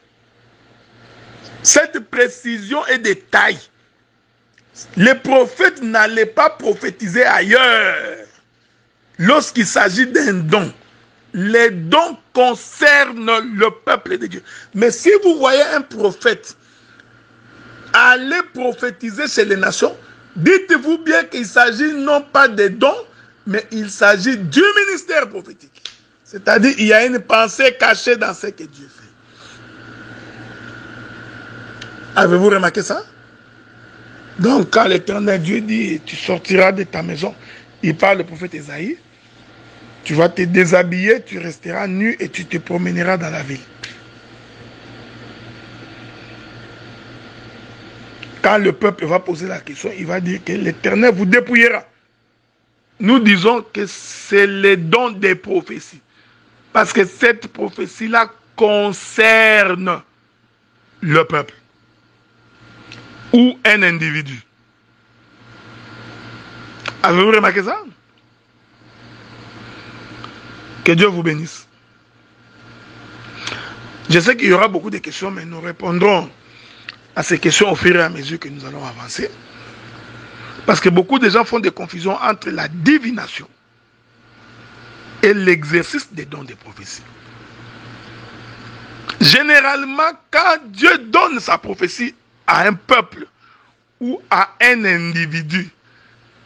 Cette précision est de taille. Les prophètes n'allaient pas prophétiser ailleurs. Lorsqu'il s'agit d'un don, les dons concernent le peuple de Dieu. Mais si vous voyez un prophète aller prophétiser chez les nations, dites-vous bien qu'il s'agit non pas des dons, mais il s'agit du ministère prophétique. C'est-à-dire qu'il y a une pensée cachée dans ce que Dieu fait. Avez-vous remarqué ça? Donc, quand l'Éternel Dieu dit, tu sortiras de ta maison, il parle au prophète Esaïe, tu vas te déshabiller, tu resteras nu et tu te promèneras dans la ville. Quand le peuple va poser la question, il va dire que l'Éternel vous dépouillera. Nous disons que c'est le don des prophéties. Parce que cette prophétie-là concerne le peuple. Ou un individu. Avez-vous remarqué ça? Que Dieu vous bénisse. Je sais qu'il y aura beaucoup de questions, mais nous répondrons à ces questions au fur et à mesure que nous allons avancer. Parce que beaucoup de gens font des confusions entre la divination et l'exercice des dons de prophétie. Généralement, quand Dieu donne sa prophétie à un peuple ou à un individu,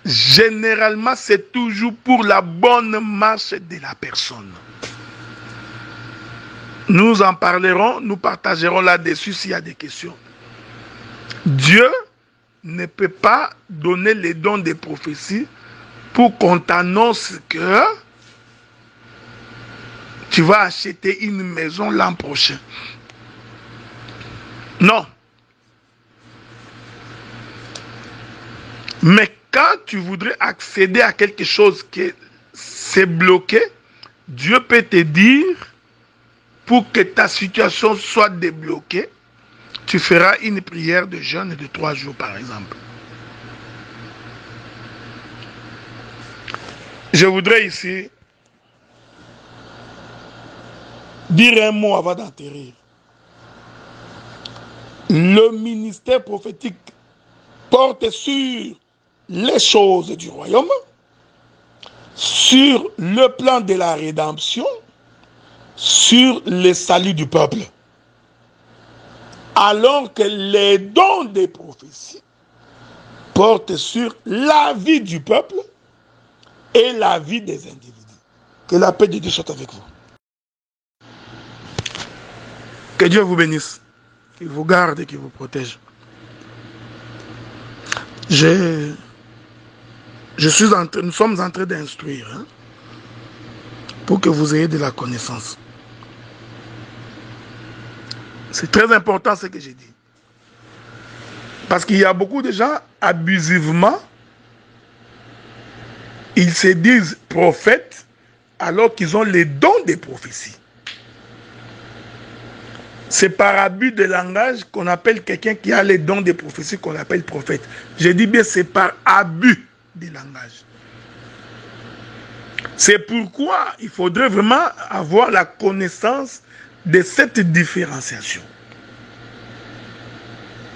généralement, c'est toujours pour la bonne marche de la personne. Nous en parlerons, nous partagerons là-dessus s'il y a des questions. Dieu ne peut pas donner les dons des prophéties pour qu'on t'annonce que tu vas acheter une maison l'an prochain. Non. Mais quand tu voudrais accéder à quelque chose qui s'est bloqué, Dieu peut te dire, pour que ta situation soit débloquée, tu feras une prière de jeûne de 3 jours, par exemple. Je voudrais ici dire un mot avant d'atterrir. Le ministère prophétique porte sur les choses du royaume, sur le plan de la rédemption, sur le salut du peuple. Alors que les dons des prophéties portent sur la vie du peuple et la vie des individus. Que la paix de Dieu soit avec vous. Que Dieu vous bénisse, qu'il vous garde et qu'il vous protège. Nous sommes en train d'instruire pour que vous ayez de la connaissance. C'est très important ce que j'ai dit. Parce qu'il y a beaucoup de gens, abusivement, ils se disent prophètes alors qu'ils ont les dons des prophéties. C'est par abus de langage qu'on appelle quelqu'un qui a les dons des prophéties qu'on appelle prophète. Je dis bien c'est par abus de langage. C'est pourquoi il faudrait vraiment avoir la connaissance de cette différenciation.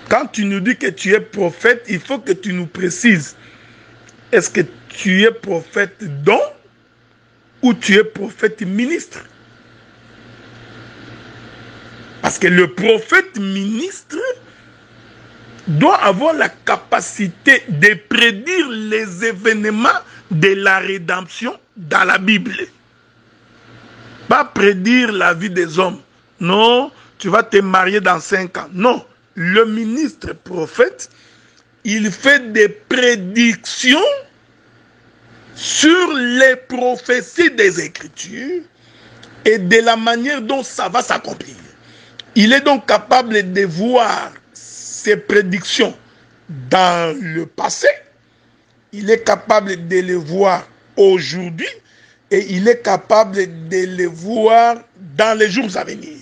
Quand tu nous dis que tu es prophète, il faut que tu nous précises. Est-ce que tu es prophète don ou tu es prophète ministre? Parce que le prophète ministre doit avoir la capacité de prédire les événements de la rédemption dans la Bible. Pas prédire la vie des hommes. Non, tu vas te marier dans 5 ans. Non, le ministre prophète, il fait des prédictions sur les prophéties des Écritures et de la manière dont ça va s'accomplir. Il est donc capable de voir ces prédictions dans le passé, il est capable de les voir aujourd'hui et il est capable de les voir dans les jours à venir.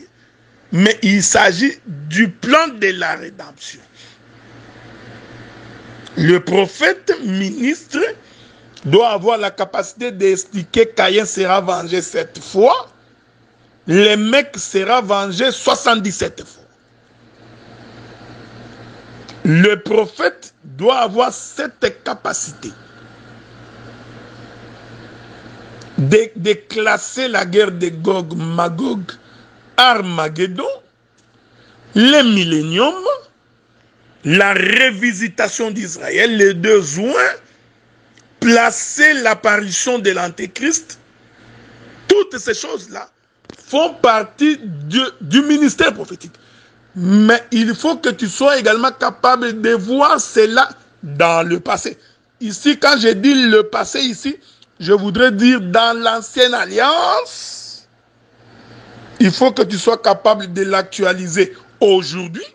Mais il s'agit du plan de la rédemption. Le prophète ministre doit avoir la capacité d'expliquer qu'Caïn sera vengé 7 fois, le mec sera vengé 77 fois. Le prophète doit avoir cette capacité de classer la guerre de Gog, Magog, Armageddon, le millénium, la révisitation d'Israël, les 2 juin, placer l'apparition de l'Antéchrist. Toutes ces choses-là font partie du ministère prophétique. Mais il faut que tu sois également capable de voir cela dans le passé. Ici, quand je dis le passé ici, je voudrais dire dans l'ancienne alliance. Il faut que tu sois capable de l'actualiser aujourd'hui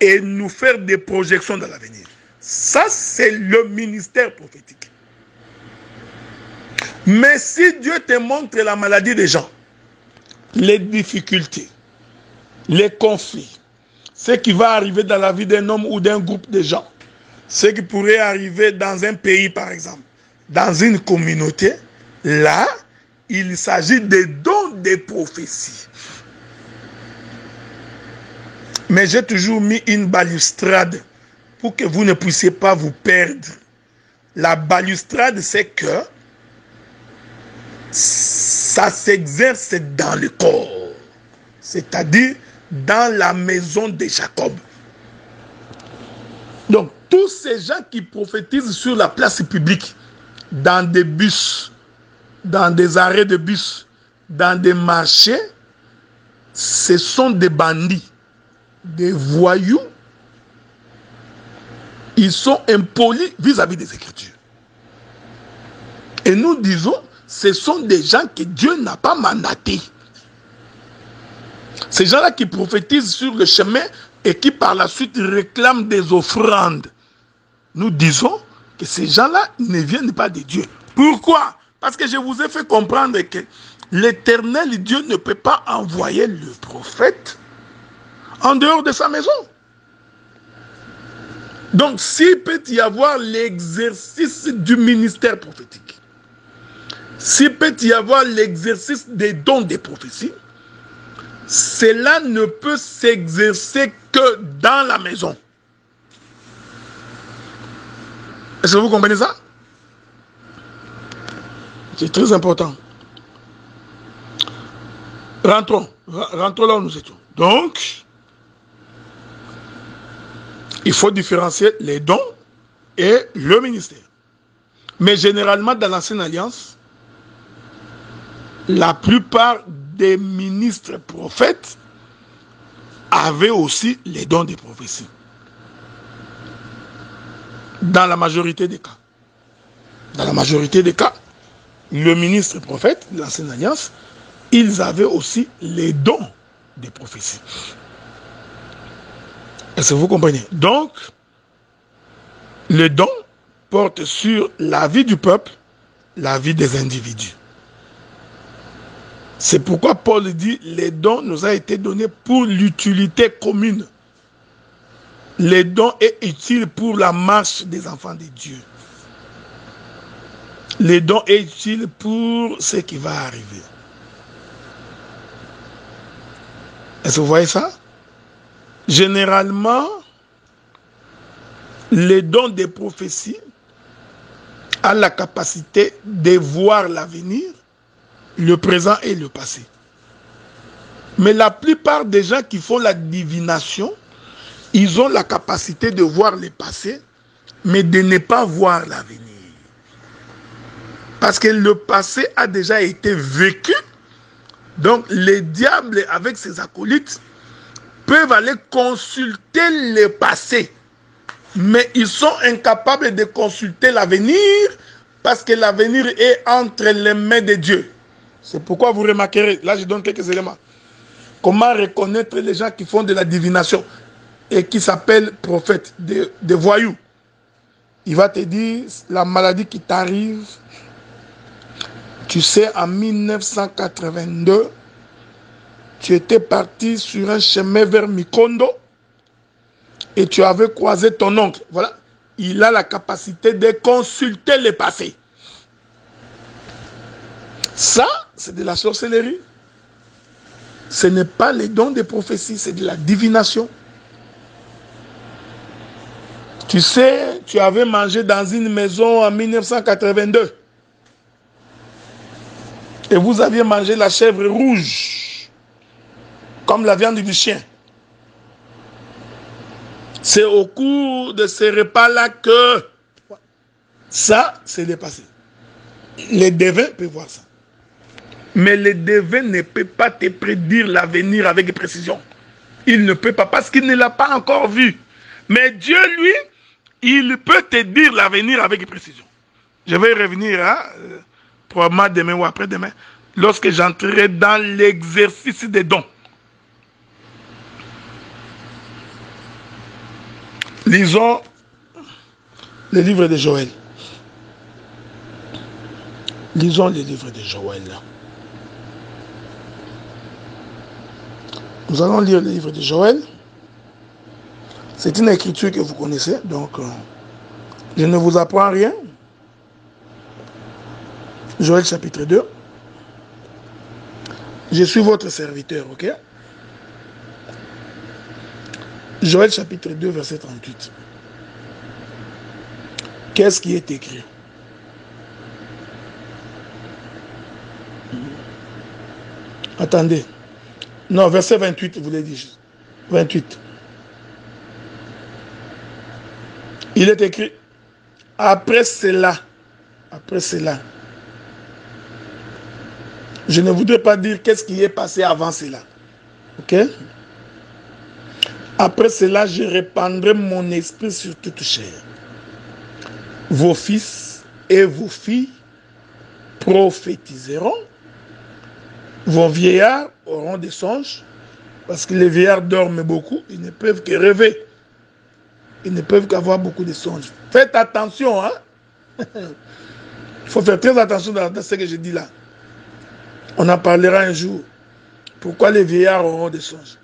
et nous faire des projections dans l'avenir. Ça, c'est le ministère prophétique. Mais si Dieu te montre la maladie des gens, les difficultés, les conflits, ce qui va arriver dans la vie d'un homme ou d'un groupe de gens, ce qui pourrait arriver dans un pays par exemple, dans une communauté, là, il s'agit des dons des prophéties. Mais j'ai toujours mis une balustrade pour que vous ne puissiez pas vous perdre. La balustrade, c'est que ça s'exerce dans le corps, c'est-à-dire dans la maison de Jacob. Donc, tous ces gens qui prophétisent sur la place publique, dans des bus, dans des arrêts de bus, dans des marchés, ce sont des bandits, des voyous, ils sont impolis vis-à-vis des Écritures. Et nous disons, ce sont des gens que Dieu n'a pas mandatés. Ces gens-là qui prophétisent sur le chemin et qui par la suite réclament des offrandes. Nous disons que ces gens-là ne viennent pas de Dieu. Pourquoi? Parce que je vous ai fait comprendre que l'Éternel Dieu ne peut pas envoyer le prophète en dehors de sa maison. Donc, s'il peut y avoir l'exercice du ministère prophétique, s'il peut y avoir l'exercice des dons des prophéties, cela ne peut s'exercer que dans la maison. Est-ce que vous comprenez ça? C'est très important. Rentrons là où nous étions. Donc, il faut différencier les dons et le ministère. Mais généralement, dans l'Ancienne Alliance, la plupart des ministres prophètes avaient aussi les dons des prophéties. Dans la majorité des cas. Dans la majorité des cas, le ministre prophète de l'Ancienne Alliance, ils avaient aussi les dons des prophéties. Est-ce que vous comprenez? Donc, les dons portent sur la vie du peuple, la vie des individus. C'est pourquoi Paul dit, les dons nous ont été donnés pour l'utilité commune. Les dons sont utiles pour la marche des enfants de Dieu. Les dons sont utiles pour ce qui va arriver. Est-ce que vous voyez ça? Généralement, les dons des prophéties ont la capacité de voir l'avenir, le présent et le passé. Mais la plupart des gens qui font la divination, ils ont la capacité de voir le passé, mais de ne pas voir l'avenir. Parce que le passé a déjà été vécu. Donc, les diables, avec ses acolytes, peuvent aller consulter le passé. Mais ils sont incapables de consulter l'avenir parce que l'avenir est entre les mains de Dieu. C'est pourquoi vous remarquerez, là je donne quelques éléments. Comment reconnaître les gens qui font de la divination et qui s'appellent prophètes, des voyous. Il va te dire la maladie qui t'arrive. Tu sais, en 1982, tu étais parti sur un chemin vers Mikondo et tu avais croisé ton oncle. Voilà. Il a la capacité de consulter le passé. Ça, c'est de la sorcellerie. Ce n'est pas les dons des prophéties, c'est de la divination. Tu sais, tu avais mangé dans une maison en 1982. Et vous aviez mangé la chèvre rouge, comme la viande du chien. C'est au cours de ces repas-là que ça, c'est le passé. Les devins peuvent voir ça. Mais le devin ne peut pas te prédire l'avenir avec précision. Il ne peut pas, parce qu'il ne l'a pas encore vu. Mais Dieu, lui, il peut te dire l'avenir avec précision. Je vais revenir, probablement demain ou après-demain, lorsque j'entrerai dans l'exercice des dons. Lisons le livre de Joël. Lisons le livre de Joël. Nous allons lire le livre de Joël. C'est une écriture que vous connaissez, donc je ne vous apprends rien. Joël chapitre 2. Je suis votre serviteur, ok? Joël chapitre 2, verset 38. Qu'est-ce qui est écrit? Attendez. Non, verset 28, vous l'avez dit. 28. Il est écrit, après cela, je ne voudrais pas dire qu'est-ce qui est passé avant cela. Ok? Après cela, je répandrai mon esprit sur toute chair. vos fils et vos filles prophétiseront, vos vieillards auront des songes, parce que les vieillards dorment beaucoup, ils ne peuvent que rêver. Ils ne peuvent qu'avoir beaucoup de songes. Faites attention, hein. Il faut faire très attention dans ce que je dis là. On en parlera un jour. Pourquoi les vieillards auront des songes?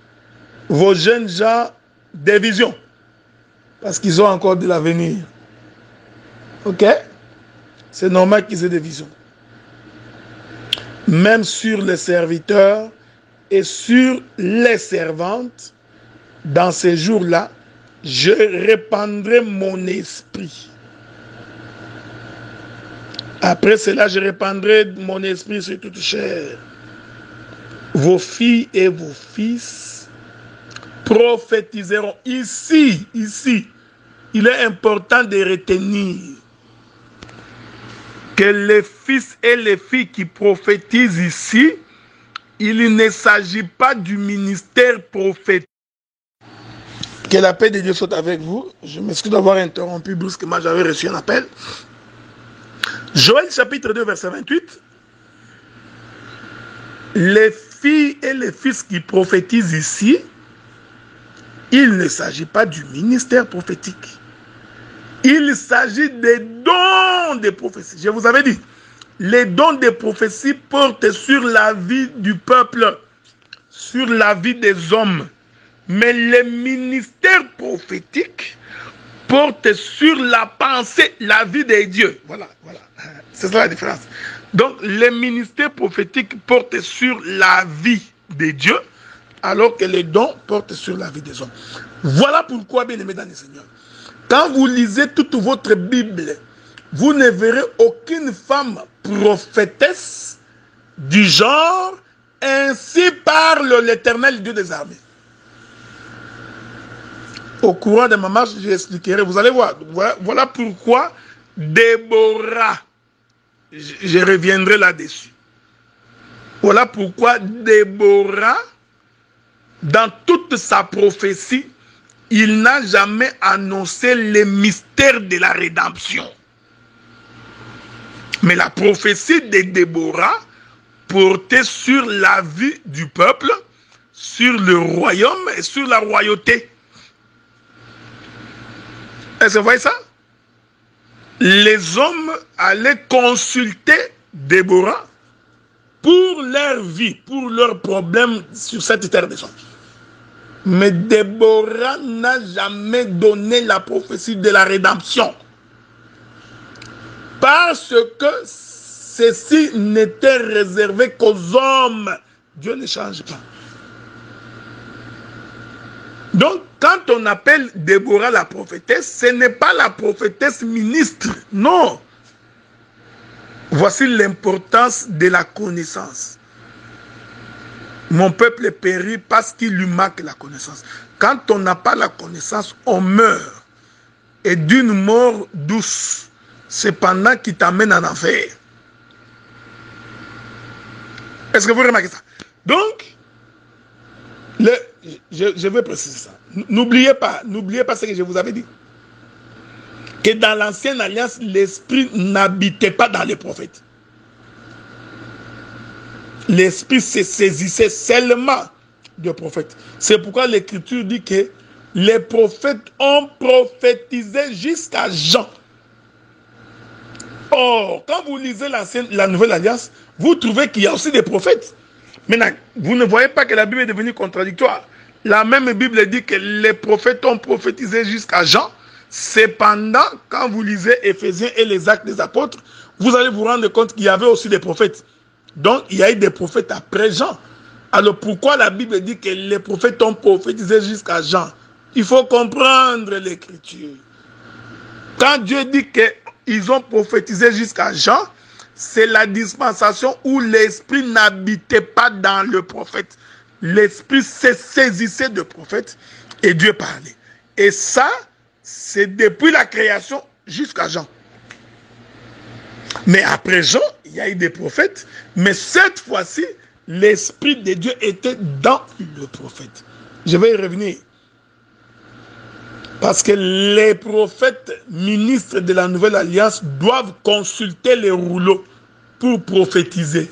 Vos jeunes gens, des visions. Parce qu'ils ont encore de l'avenir. Ok? C'est normal qu'ils aient des visions. Même sur les serviteurs et sur les servantes, dans ces jours-là, je répandrai mon esprit. Après cela, je répandrai mon esprit sur toute chair. Vos filles et vos fils prophétiseront. Ici, il est important de retenir que les fils et les filles qui prophétisent ici, il ne s'agit pas du ministère prophétique. Que la paix de Dieu soit avec vous. Je m'excuse d'avoir interrompu brusquement, j'avais reçu un appel. Joël chapitre 2 verset 28. Les filles et les fils qui prophétisent ici, il ne s'agit pas du ministère prophétique. Il s'agit des dons de prophétie. Je vous avais dit, les dons de prophétie portent sur la vie du peuple, sur la vie des hommes. Mais le ministère prophétique porte sur la pensée, la vie des dieux. Voilà. C'est ça la différence. Donc, le ministère prophétique porte sur la vie des dieux, alors que les dons portent sur la vie des hommes. Voilà pourquoi, bien aimés dans le Seigneur, quand vous lisez toute votre Bible, vous ne verrez aucune femme prophétesse du genre « Ainsi parle l'Éternel Dieu des armées ». Au courant de ma marche, j'expliquerai. Vous allez voir. Voilà pourquoi Déborah, je reviendrai là-dessus. Voilà pourquoi Déborah, dans toute sa prophétie, il n'a jamais annoncé les mystères de la rédemption. Mais la prophétie de Déborah portait sur la vie du peuple, sur le royaume et sur la royauté. Est-ce que vous voyez ça? Les hommes allaient consulter Déborah pour leur vie, pour leurs problèmes sur cette terre des hommes. Mais Déborah n'a jamais donné la prophétie de la rédemption. Parce que ceci n'était réservé qu'aux hommes. Dieu ne change pas. Donc, quand on appelle Déborah la prophétesse, ce n'est pas la prophétesse ministre, non. Voici l'importance de la connaissance. Mon peuple périt parce qu'il lui manque la connaissance. Quand on n'a pas la connaissance, on meurt. Et d'une mort douce, cependant qui t'amène en enfer. Est-ce que vous remarquez ça? Donc, je vais préciser ça. N'oubliez pas ce que je vous avais dit. Que dans l'ancienne alliance, l'esprit n'habitait pas dans les prophètes. L'esprit se saisissait seulement des prophètes. C'est pourquoi l'écriture dit que les prophètes ont prophétisé jusqu'à Jean. Or, quand vous lisez la nouvelle alliance, vous trouvez qu'il y a aussi des prophètes. Maintenant, vous ne voyez pas que la Bible est devenue contradictoire. La même Bible dit que les prophètes ont prophétisé jusqu'à Jean. Cependant, quand vous lisez Éphésiens et les Actes des Apôtres, vous allez vous rendre compte qu'il y avait aussi des prophètes. Donc, il y a eu des prophètes après Jean. Alors, pourquoi la Bible dit que les prophètes ont prophétisé jusqu'à Jean? Il faut comprendre l'écriture. Quand Dieu dit qu'ils ont prophétisé jusqu'à Jean, c'est la dispensation où l'esprit n'habitait pas dans le prophète. L'esprit se saisissait de prophète et Dieu parlait. Et ça, c'est depuis la création jusqu'à Jean. Mais après Jean, il y a eu des prophètes, mais cette fois-ci, l'esprit de Dieu était dans le prophète. Je vais y revenir. Parce que les prophètes ministres de la Nouvelle Alliance doivent consulter les rouleaux pour prophétiser.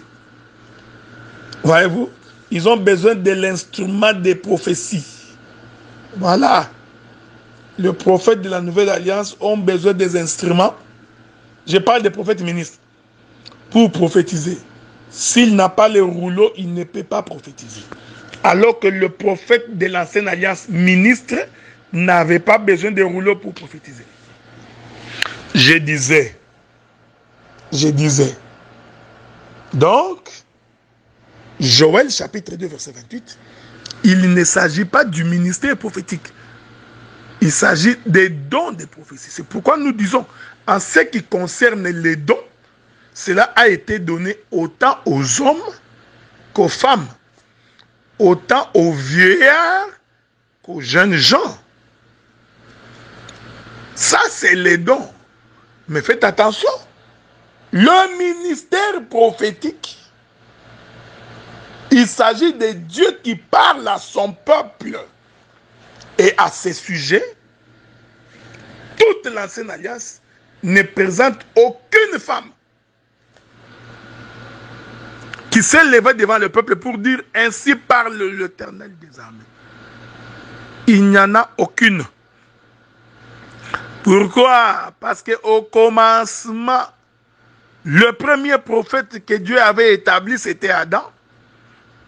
Voyez-vous? Ils ont besoin de l'instrument des prophéties. Voilà. Les prophètes de la Nouvelle Alliance ont besoin des instruments. Je parle des prophètes ministres. Pour prophétiser. S'il n'a pas les rouleaux, il ne peut pas prophétiser. Alors que le prophète de l'Ancienne Alliance ministre n'avait pas besoin de rouleaux pour prophétiser. Je disais. Donc, Joël chapitre 2 verset 28, il ne s'agit pas du ministère prophétique. Il s'agit des dons de prophétie. C'est pourquoi nous disons, en ce qui concerne les dons, cela a été donné autant aux hommes qu'aux femmes, autant aux vieillards qu'aux jeunes gens. Ça, c'est les dons. Mais faites attention, le ministère prophétique, il s'agit de Dieu qui parle à son peuple. Et à ce sujet, toute l'Ancienne Alliance ne présente aucune femme qui s'est levée devant le peuple pour dire « Ainsi parle l'Éternel des armées ». Il n'y en a aucune. Pourquoi? Parce qu'au commencement, le premier prophète que Dieu avait établi, c'était Adam.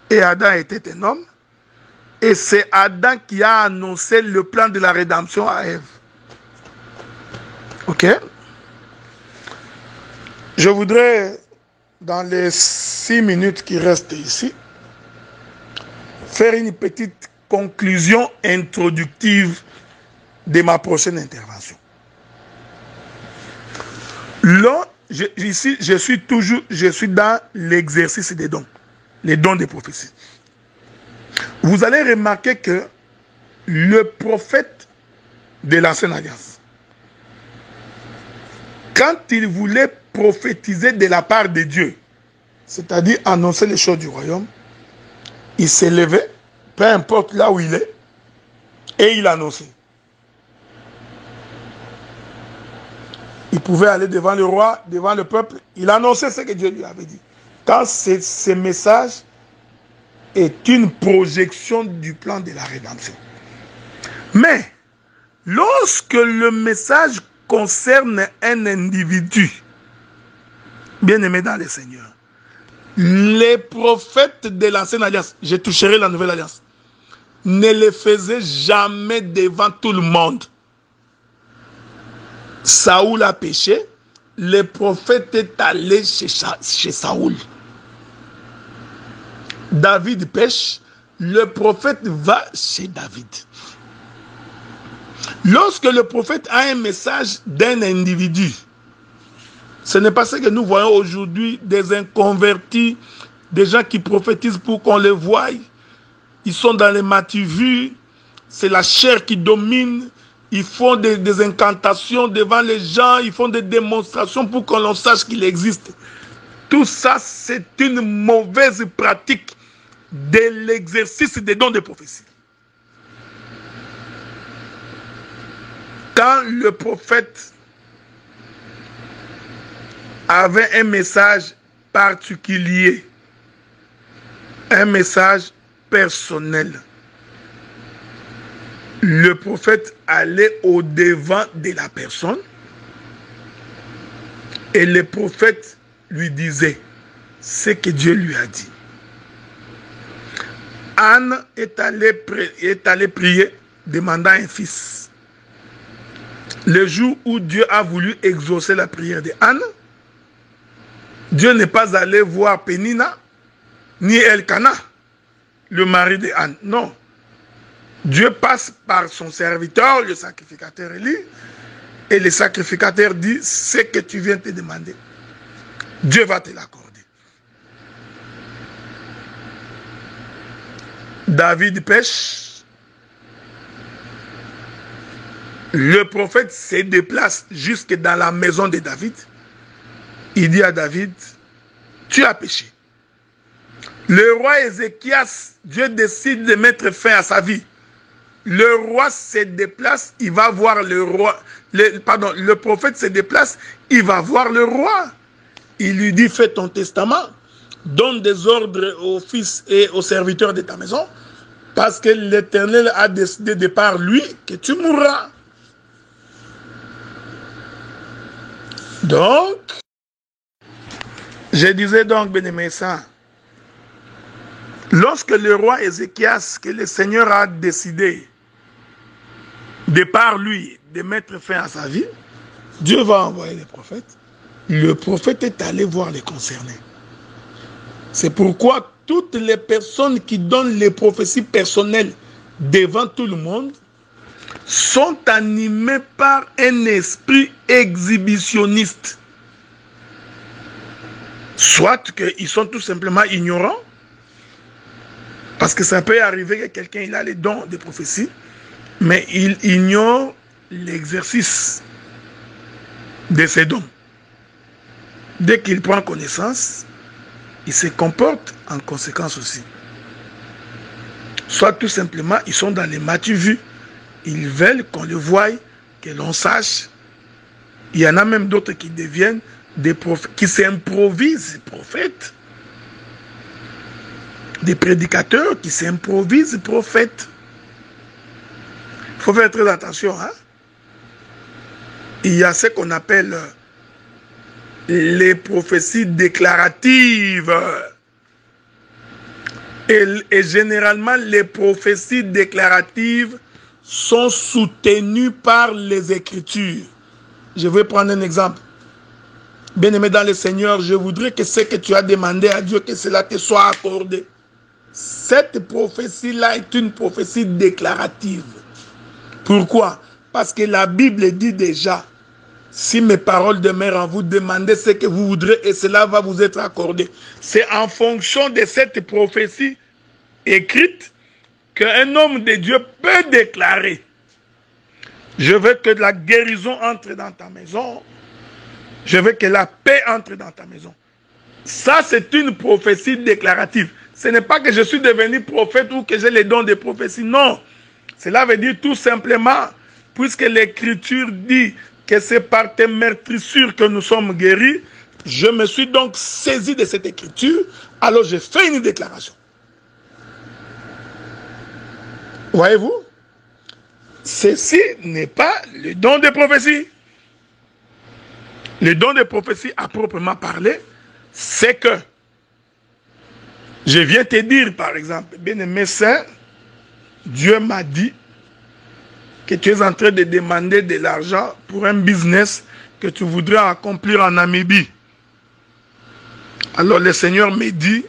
Et Adam était un homme. Et c'est Adam qui a annoncé le plan de la rédemption à Ève. Ok? Je voudrais, dans les 6 minutes qui restent ici, faire une petite conclusion introductive de ma prochaine intervention. Là, ici, je suis dans l'exercice des dons, les dons des prophéties. Vous allez remarquer que le prophète de l'Ancienne Alliance, quand il voulait prophétiser de la part de Dieu, c'est-à-dire annoncer les choses du royaume, il s'est levé, peu importe là où il est, et il annonçait. Il pouvait aller devant le roi, devant le peuple, il annonçait ce que Dieu lui avait dit. Quand ce message est une projection du plan de la rédemption. Mais, lorsque le message concerne un individu, bien-aimé dans le Seigneur, les prophètes de l'Ancienne Alliance, je toucherai la Nouvelle Alliance, ne le faisaient jamais devant tout le monde. Saoul a péché, le prophète est allé chez Saoul. David pêche, le prophète va chez David. Lorsque le prophète a un message d'un individu, ce n'est pas ce que nous voyons aujourd'hui, des inconvertis, des gens qui prophétisent pour qu'on les voie. Ils sont dans les matu-vues, c'est la chair qui domine. Ils font des incantations devant les gens, ils font des démonstrations pour qu'on sache qu'il existe. Tout ça, c'est une mauvaise pratique de l'exercice des dons de prophétie. Quand le prophète avait un message particulier, un message personnel, le prophète allait au-devant de la personne et le prophète lui disait ce que Dieu lui a dit. Anne est allée prier, demandant un fils. Le jour où Dieu a voulu exaucer la prière de Anne, Dieu n'est pas allé voir Pénina, ni Elkana, le mari de Anne. Non. Dieu passe par son serviteur, le sacrificateur Élie, et le sacrificateur dit ce que tu viens te demander. Dieu va te l'accorder. David pêche. Le prophète se déplace jusque dans la maison de David. Il dit à David, tu as péché. Le roi Ézéchias, Dieu décide de mettre fin à sa vie. le roi se déplace, il va voir le roi. Le prophète se déplace, il va voir le roi. Il lui dit, fais ton testament, donne des ordres aux fils et aux serviteurs de ta maison, parce que l'Éternel a décidé de par lui que tu mourras. Donc, je disais donc, bien-aimé, ça, lorsque le roi Ézéchias, que le Seigneur a décidé de par lui de mettre fin à sa vie, Dieu va envoyer les prophètes. Le prophète est allé voir les concernés. C'est pourquoi toutes les personnes qui donnent les prophéties personnelles devant tout le monde sont animées par un esprit exhibitionniste. Soit qu'ils sont tout simplement ignorants, parce que ça peut arriver que quelqu'un il a les dons de prophétie, mais il ignore l'exercice de ces dons. Dès qu'il prend connaissance, il se comporte en conséquence aussi. Soit tout simplement, ils sont dans les matu-vus. Ils veulent qu'on le voie, que l'on sache. Il y en a même d'autres qui deviennent des prophètes, qui s'improvisent prophètes. Des prédicateurs qui s'improvisent prophètes. Il faut faire très attention. Hein? Il y a ce qu'on appelle les prophéties déclaratives. Et généralement, les prophéties déclaratives sont soutenues par les Écritures. Je vais prendre un exemple. Bien-aimé dans le Seigneur, je voudrais que ce que tu as demandé à Dieu, que cela te soit accordé. Cette prophétie-là est une prophétie déclarative. Pourquoi? Parce que la Bible dit déjà, si mes paroles demeurent en vous, demandez ce que vous voudrez et cela va vous être accordé. C'est en fonction de cette prophétie écrite qu'un homme de Dieu peut déclarer: je veux que la guérison entre dans ta maison. Je veux que la paix entre dans ta maison. Ça, c'est une prophétie déclarative. Ce n'est pas que je suis devenu prophète ou que j'ai les dons de prophétie. Non. Cela veut dire tout simplement, puisque l'Écriture dit que c'est par tes meurtrissures que nous sommes guéris, je me suis donc saisi de cette Écriture, alors je fais une déclaration. Voyez-vous? Ceci n'est pas le don de prophétie. Le don de prophétie à proprement parler, c'est que je viens te dire, par exemple, bien-aimé saint, Dieu m'a dit que tu es en train de demander de l'argent pour un business que tu voudrais accomplir en Namibie. Alors le Seigneur me dit,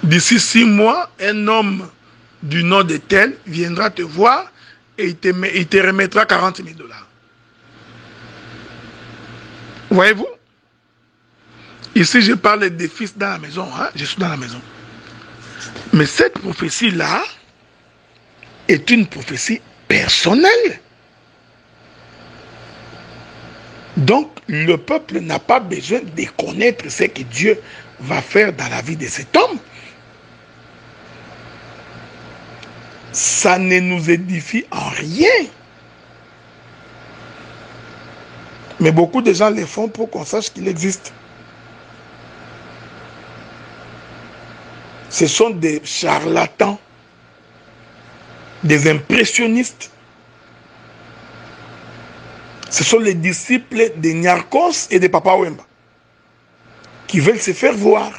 d'ici 6 mois, un homme du nom de tel viendra te voir et il te remettra 40 000 $. Voyez-vous? Ici, je parle des fils dans la maison. Hein? Je suis dans la maison. Mais cette prophétie-là est une prophétie personnelle. Donc, le peuple n'a pas besoin de connaître ce que Dieu va faire dans la vie de cet homme. Ça ne nous édifie en rien. Mais beaucoup de gens le font pour qu'on sache qu'il existe. Ce sont des charlatans, des impressionnistes. Ce sont les disciples de Nyarkos et de Papa Wemba qui veulent se faire voir.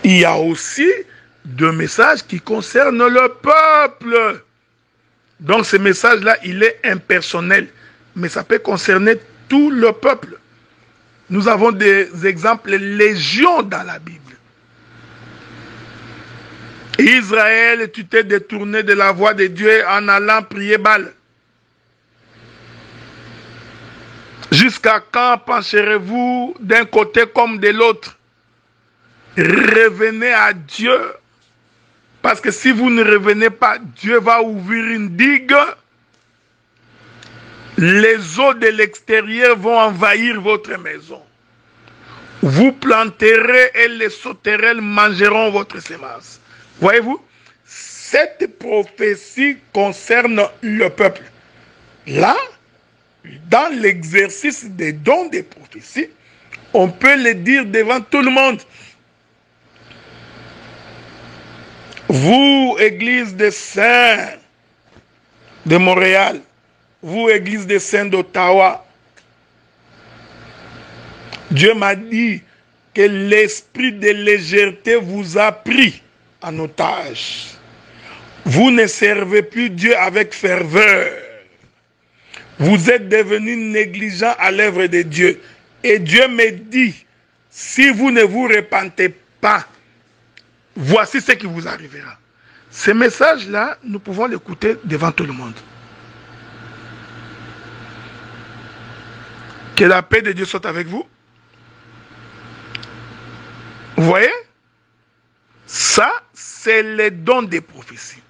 Il y a aussi des messages qui concernent le peuple. Donc ce message-là, il est impersonnel, mais ça peut concerner tout le peuple. Nous avons des exemples légion dans la Bible. Israël, tu t'es détourné de la voie de Dieu en allant prier Baal. Jusqu'à quand pencherez-vous d'un côté comme de l'autre? Revenez à Dieu. Parce que si vous ne revenez pas, Dieu va ouvrir une digue. Les eaux de l'extérieur vont envahir votre maison. Vous planterez et les sauterelles mangeront votre semence. Voyez-vous, cette prophétie concerne le peuple. Là, dans l'exercice des dons des prophéties, on peut le dire devant tout le monde. Vous, Église des Saints de Montréal, vous, Église des Saints d'Ottawa, Dieu m'a dit que l'esprit de légèreté vous a pris en otage. Vous ne servez plus Dieu avec ferveur. Vous êtes devenus négligents à l'œuvre de Dieu. Et Dieu me dit, si vous ne vous repentez pas, voici ce qui vous arrivera. Ce message-là, nous pouvons l'écouter devant tout le monde. Que la paix de Dieu soit avec vous. Vous voyez? Ça, c'est le don des prophéties.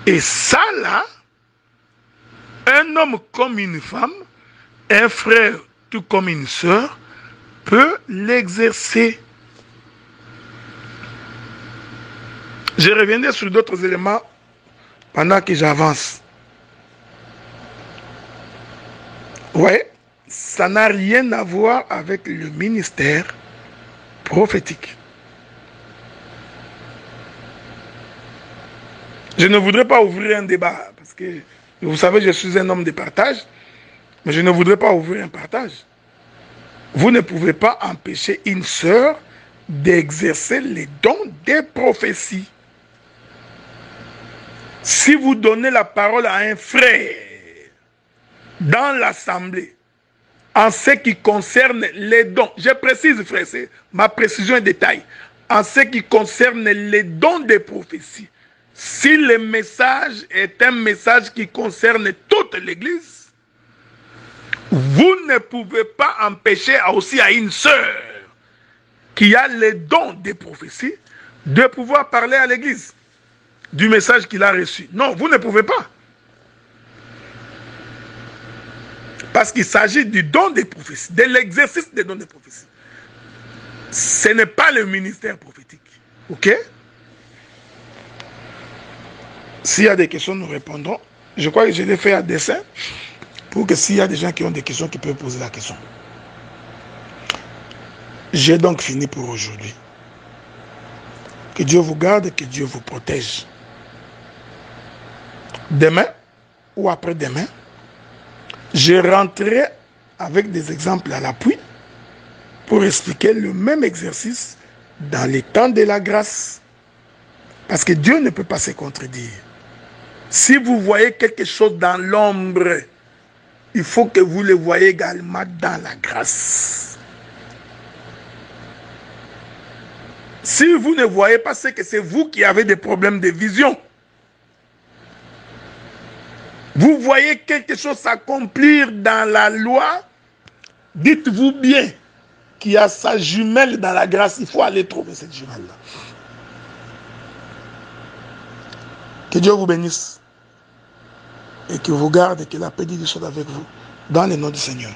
Et ça, là, un homme comme une femme, un frère tout comme une sœur, peut l'exercer. Je reviendrai sur d'autres éléments pendant que j'avance. Vous voyez? Ça n'a rien à voir avec le ministère prophétique. Je ne voudrais pas ouvrir un débat, parce que vous savez, je suis un homme de partage, mais je ne voudrais pas ouvrir un partage. Vous ne pouvez pas empêcher une sœur d'exercer les dons des prophéties. Si vous donnez la parole à un frère dans l'assemblée, en ce qui concerne les dons, je précise, frère, c'est ma précision et détail, en ce qui concerne les dons des prophéties, si le message est un message qui concerne toute l'Église, vous ne pouvez pas empêcher aussi à une sœur qui a les dons des prophéties de pouvoir parler à l'Église du message qu'il a reçu. Non, vous ne pouvez pas. Parce qu'il s'agit du don des prophéties, de l'exercice des dons des prophéties. Ce n'est pas le ministère prophétique. Ok? S'il y a des questions, nous répondrons. Je crois que je l'ai fait à dessein pour que s'il y a des gens qui ont des questions, qui peuvent poser la question. J'ai donc fini pour aujourd'hui. Que Dieu vous garde, que Dieu vous protège. Demain ou après-demain, je rentrerai avec des exemples à l'appui pour expliquer le même exercice dans les temps de la grâce. Parce que Dieu ne peut pas se contredire. Si vous voyez quelque chose dans l'ombre, il faut que vous le voyez également dans la grâce. Si vous ne voyez pas, c'est que c'est vous qui avez des problèmes de vision. Vous voyez quelque chose s'accomplir dans la loi, dites-vous bien qu'il y a sa jumelle dans la grâce. Il faut aller trouver cette jumelle-là. Que Dieu vous bénisse et que vous garde et que la paix de Dieu soit avec vous dans le nom du Seigneur.